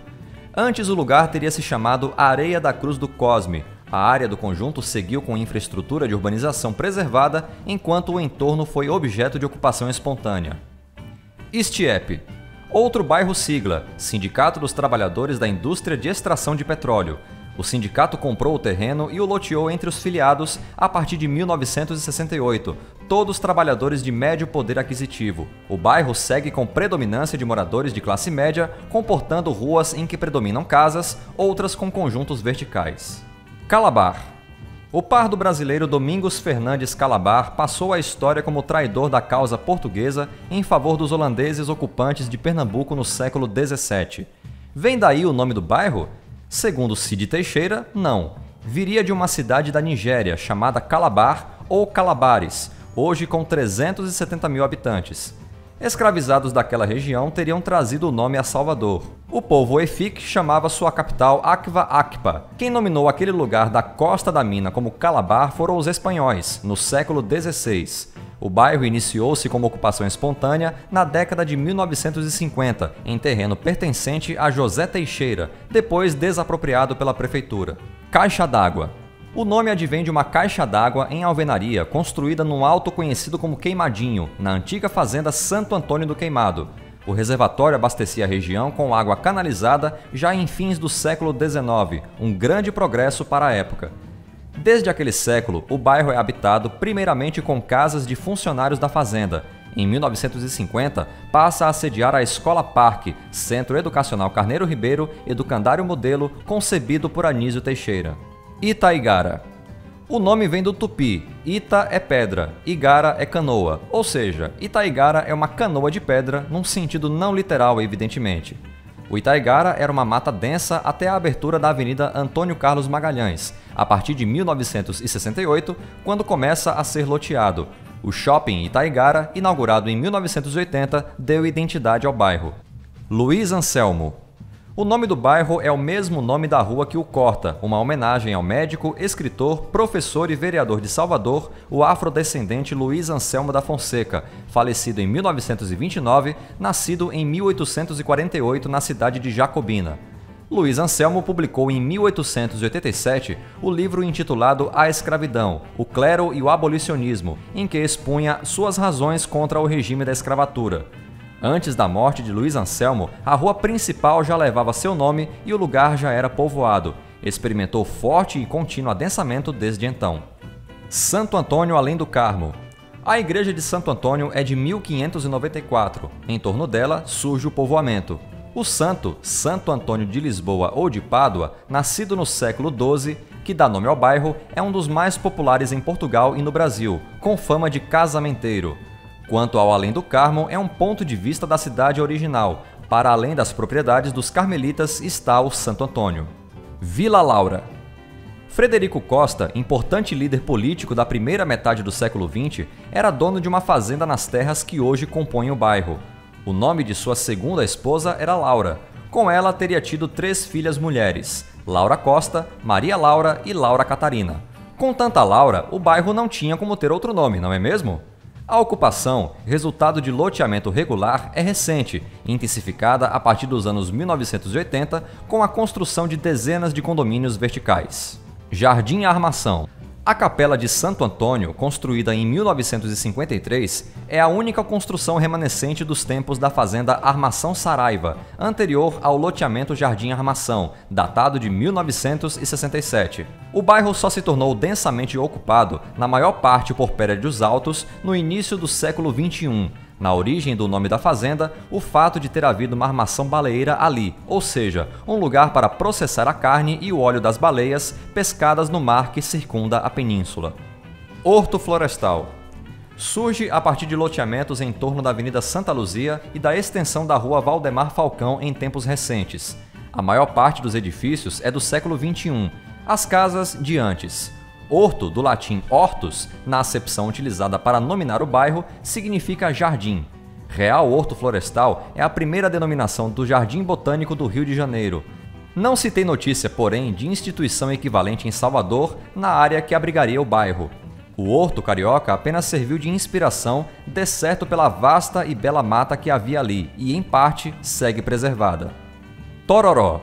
Antes, o lugar teria se chamado Areia da Cruz do Cosme. A área do conjunto seguiu com infraestrutura de urbanização preservada, enquanto o entorno foi objeto de ocupação espontânea. Istiepe. Outro bairro sigla, Sindicato dos Trabalhadores da Indústria de Extração de Petróleo. O sindicato comprou o terreno e o loteou entre os filiados a partir de 1968, todos trabalhadores de médio poder aquisitivo. O bairro segue com predominância de moradores de classe média, comportando ruas em que predominam casas, outras com conjuntos verticais. Calabar. O pardo brasileiro Domingos Fernandes Calabar passou a história como traidor da causa portuguesa em favor dos holandeses ocupantes de Pernambuco no século XVII. Vem daí o nome do bairro? Segundo Cid Teixeira, não. Viria de uma cidade da Nigéria chamada Calabar ou Calabares, hoje com 370 mil habitantes. Escravizados daquela região teriam trazido o nome a Salvador. O povo Efik chamava sua capital Akva Akpa. Quem nominou aquele lugar da costa da mina como Calabar foram os espanhóis, no século XVI. O bairro iniciou-se como ocupação espontânea na década de 1950, em terreno pertencente a José Teixeira, depois desapropriado pela prefeitura. Caixa d'água. O nome advém de uma caixa d'água em alvenaria construída num alto conhecido como Queimadinho, na antiga fazenda Santo Antônio do Queimado. O reservatório abastecia a região com água canalizada já em fins do século XIX, um grande progresso para a época. Desde aquele século, o bairro é habitado primeiramente com casas de funcionários da fazenda. Em 1950, passa a sediar a Escola Parque, Centro Educacional Carneiro Ribeiro, educandário modelo concebido por Anísio Teixeira. Itaigara. O nome vem do tupi, Ita é pedra, Igara é canoa, ou seja, Itaigara é uma canoa de pedra num sentido não literal, evidentemente. O Itaigara era uma mata densa até a abertura da Avenida Antônio Carlos Magalhães, a partir de 1968, quando começa a ser loteado. O Shopping Itaigara, inaugurado em 1980, deu identidade ao bairro. Luiz Anselmo. O nome do bairro é o mesmo nome da rua que o corta, uma homenagem ao médico, escritor, professor e vereador de Salvador, o afrodescendente Luiz Anselmo da Fonseca, falecido em 1929, nascido em 1848 na cidade de Jacobina. Luiz Anselmo publicou em 1887 o livro intitulado A Escravidão, o Clero e o Abolicionismo, em que expunha suas razões contra o regime da escravatura. Antes da morte de Luiz Anselmo, a rua principal já levava seu nome e o lugar já era povoado. Experimentou forte e contínuo adensamento desde então. Santo Antônio Além do Carmo. A igreja de Santo Antônio é de 1594. Em torno dela surge o povoamento. O santo, Santo Antônio de Lisboa ou de Pádua, nascido no século XII, que dá nome ao bairro, é um dos mais populares em Portugal e no Brasil, com fama de casamenteiro. Quanto ao Além do Carmo, é um ponto de vista da cidade original. Para além das propriedades dos carmelitas está o Santo Antônio. Vila Laura. Frederico Costa, importante líder político da primeira metade do século XX, era dono de uma fazenda nas terras que hoje compõem o bairro. O nome de sua segunda esposa era Laura. Com ela teria tido 3 filhas mulheres, Laura Costa, Maria Laura e Laura Catarina. Com tanta Laura, o bairro não tinha como ter outro nome, não é mesmo? A ocupação, resultado de loteamento regular, é recente, intensificada a partir dos anos 1980 com a construção de dezenas de condomínios verticais. Jardim Armação. A Capela de Santo Antônio, construída em 1953, é a única construção remanescente dos tempos da fazenda Armação Saraiva, anterior ao loteamento Jardim Armação, datado de 1967. O bairro só se tornou densamente ocupado, na maior parte por prédios altos, no início do século XXI. Na origem do nome da fazenda, o fato de ter havido uma armação baleeira ali, ou seja, um lugar para processar a carne e o óleo das baleias pescadas no mar que circunda a península. Horto Florestal. Surge a partir de loteamentos em torno da Avenida Santa Luzia e da extensão da Rua Valdemar Falcão em tempos recentes. A maior parte dos edifícios é do século XXI, as casas de antes. Horto, do latim hortus, na acepção utilizada para nominar o bairro, significa jardim. Real Horto Florestal é a primeira denominação do Jardim Botânico do Rio de Janeiro. Não se tem notícia, porém, de instituição equivalente em Salvador na área que abrigaria o bairro. O Horto Carioca apenas serviu de inspiração, descerto pela vasta e bela mata que havia ali e, em parte, segue preservada. Tororó.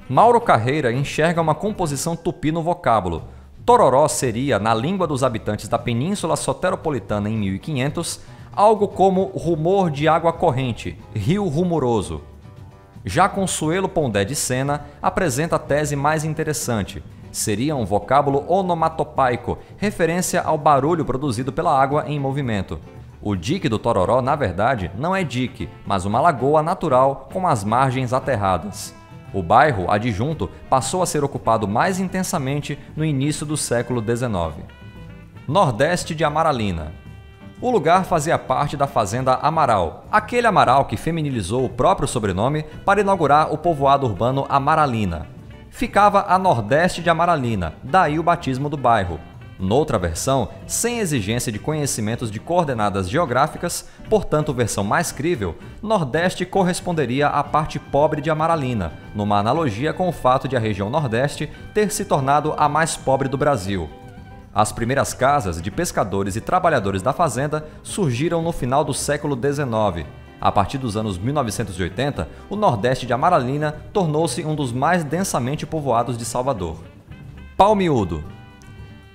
Mauro Carreira enxerga uma composição tupi no vocábulo. Tororó seria, na língua dos habitantes da Península Soteropolitana em 1500, algo como rumor de água corrente, rio rumoroso. Já Consuelo Pondé de Sena apresenta a tese mais interessante. Seria um vocábulo onomatopaico, referência ao barulho produzido pela água em movimento. O dique do Tororó, na verdade, não é dique, mas uma lagoa natural com as margens aterradas. O bairro adjunto passou a ser ocupado mais intensamente no início do século XIX. Nordeste de Amaralina. O lugar fazia parte da fazenda Amaral, aquele Amaral que feminilizou o próprio sobrenome para inaugurar o povoado urbano Amaralina. Ficava a nordeste de Amaralina, daí o batismo do bairro. Noutra versão, sem exigência de conhecimentos de coordenadas geográficas, portanto versão mais crível, Nordeste corresponderia à parte pobre de Amaralina, numa analogia com o fato de a região Nordeste ter se tornado a mais pobre do Brasil. As primeiras casas de pescadores e trabalhadores da fazenda surgiram no final do século XIX. A partir dos anos 1980, o Nordeste de Amaralina tornou-se um dos mais densamente povoados de Salvador. Palmiúdo.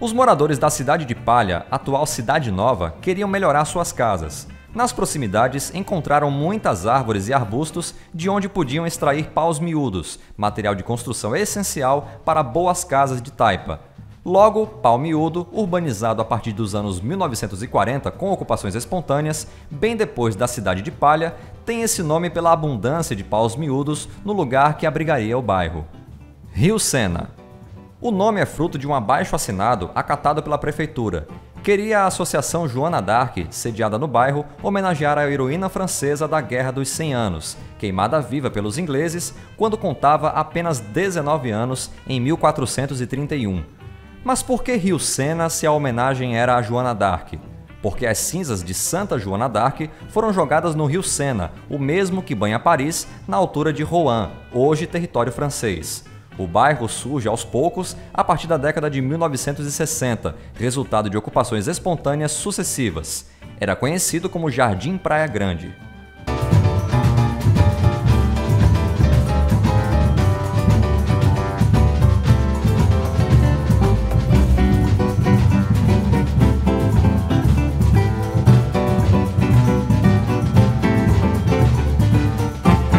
Os moradores da Cidade de Palha, atual Cidade Nova, queriam melhorar suas casas. Nas proximidades, encontraram muitas árvores e arbustos de onde podiam extrair paus miúdos, material de construção essencial para boas casas de taipa. Logo, pau miúdo, urbanizado a partir dos anos 1940 com ocupações espontâneas, bem depois da cidade de Palha, tem esse nome pela abundância de paus miúdos no lugar que abrigaria o bairro. Rio Sena. O nome é fruto de um abaixo-assinado acatado pela prefeitura. Queria a Associação Joana d'Arc, sediada no bairro, homenagear a heroína francesa da Guerra dos 100 Anos, queimada viva pelos ingleses quando contava apenas 19 anos em 1431. Mas por que Rio Sena se a homenagem era a Joana d'Arc? Porque as cinzas de Santa Joana d'Arc foram jogadas no Rio Sena, o mesmo que banha Paris, na altura de Rouen, hoje território francês. O bairro surge aos poucos a partir da década de 1960, resultado de ocupações espontâneas sucessivas. Era conhecido como Jardim Praia Grande.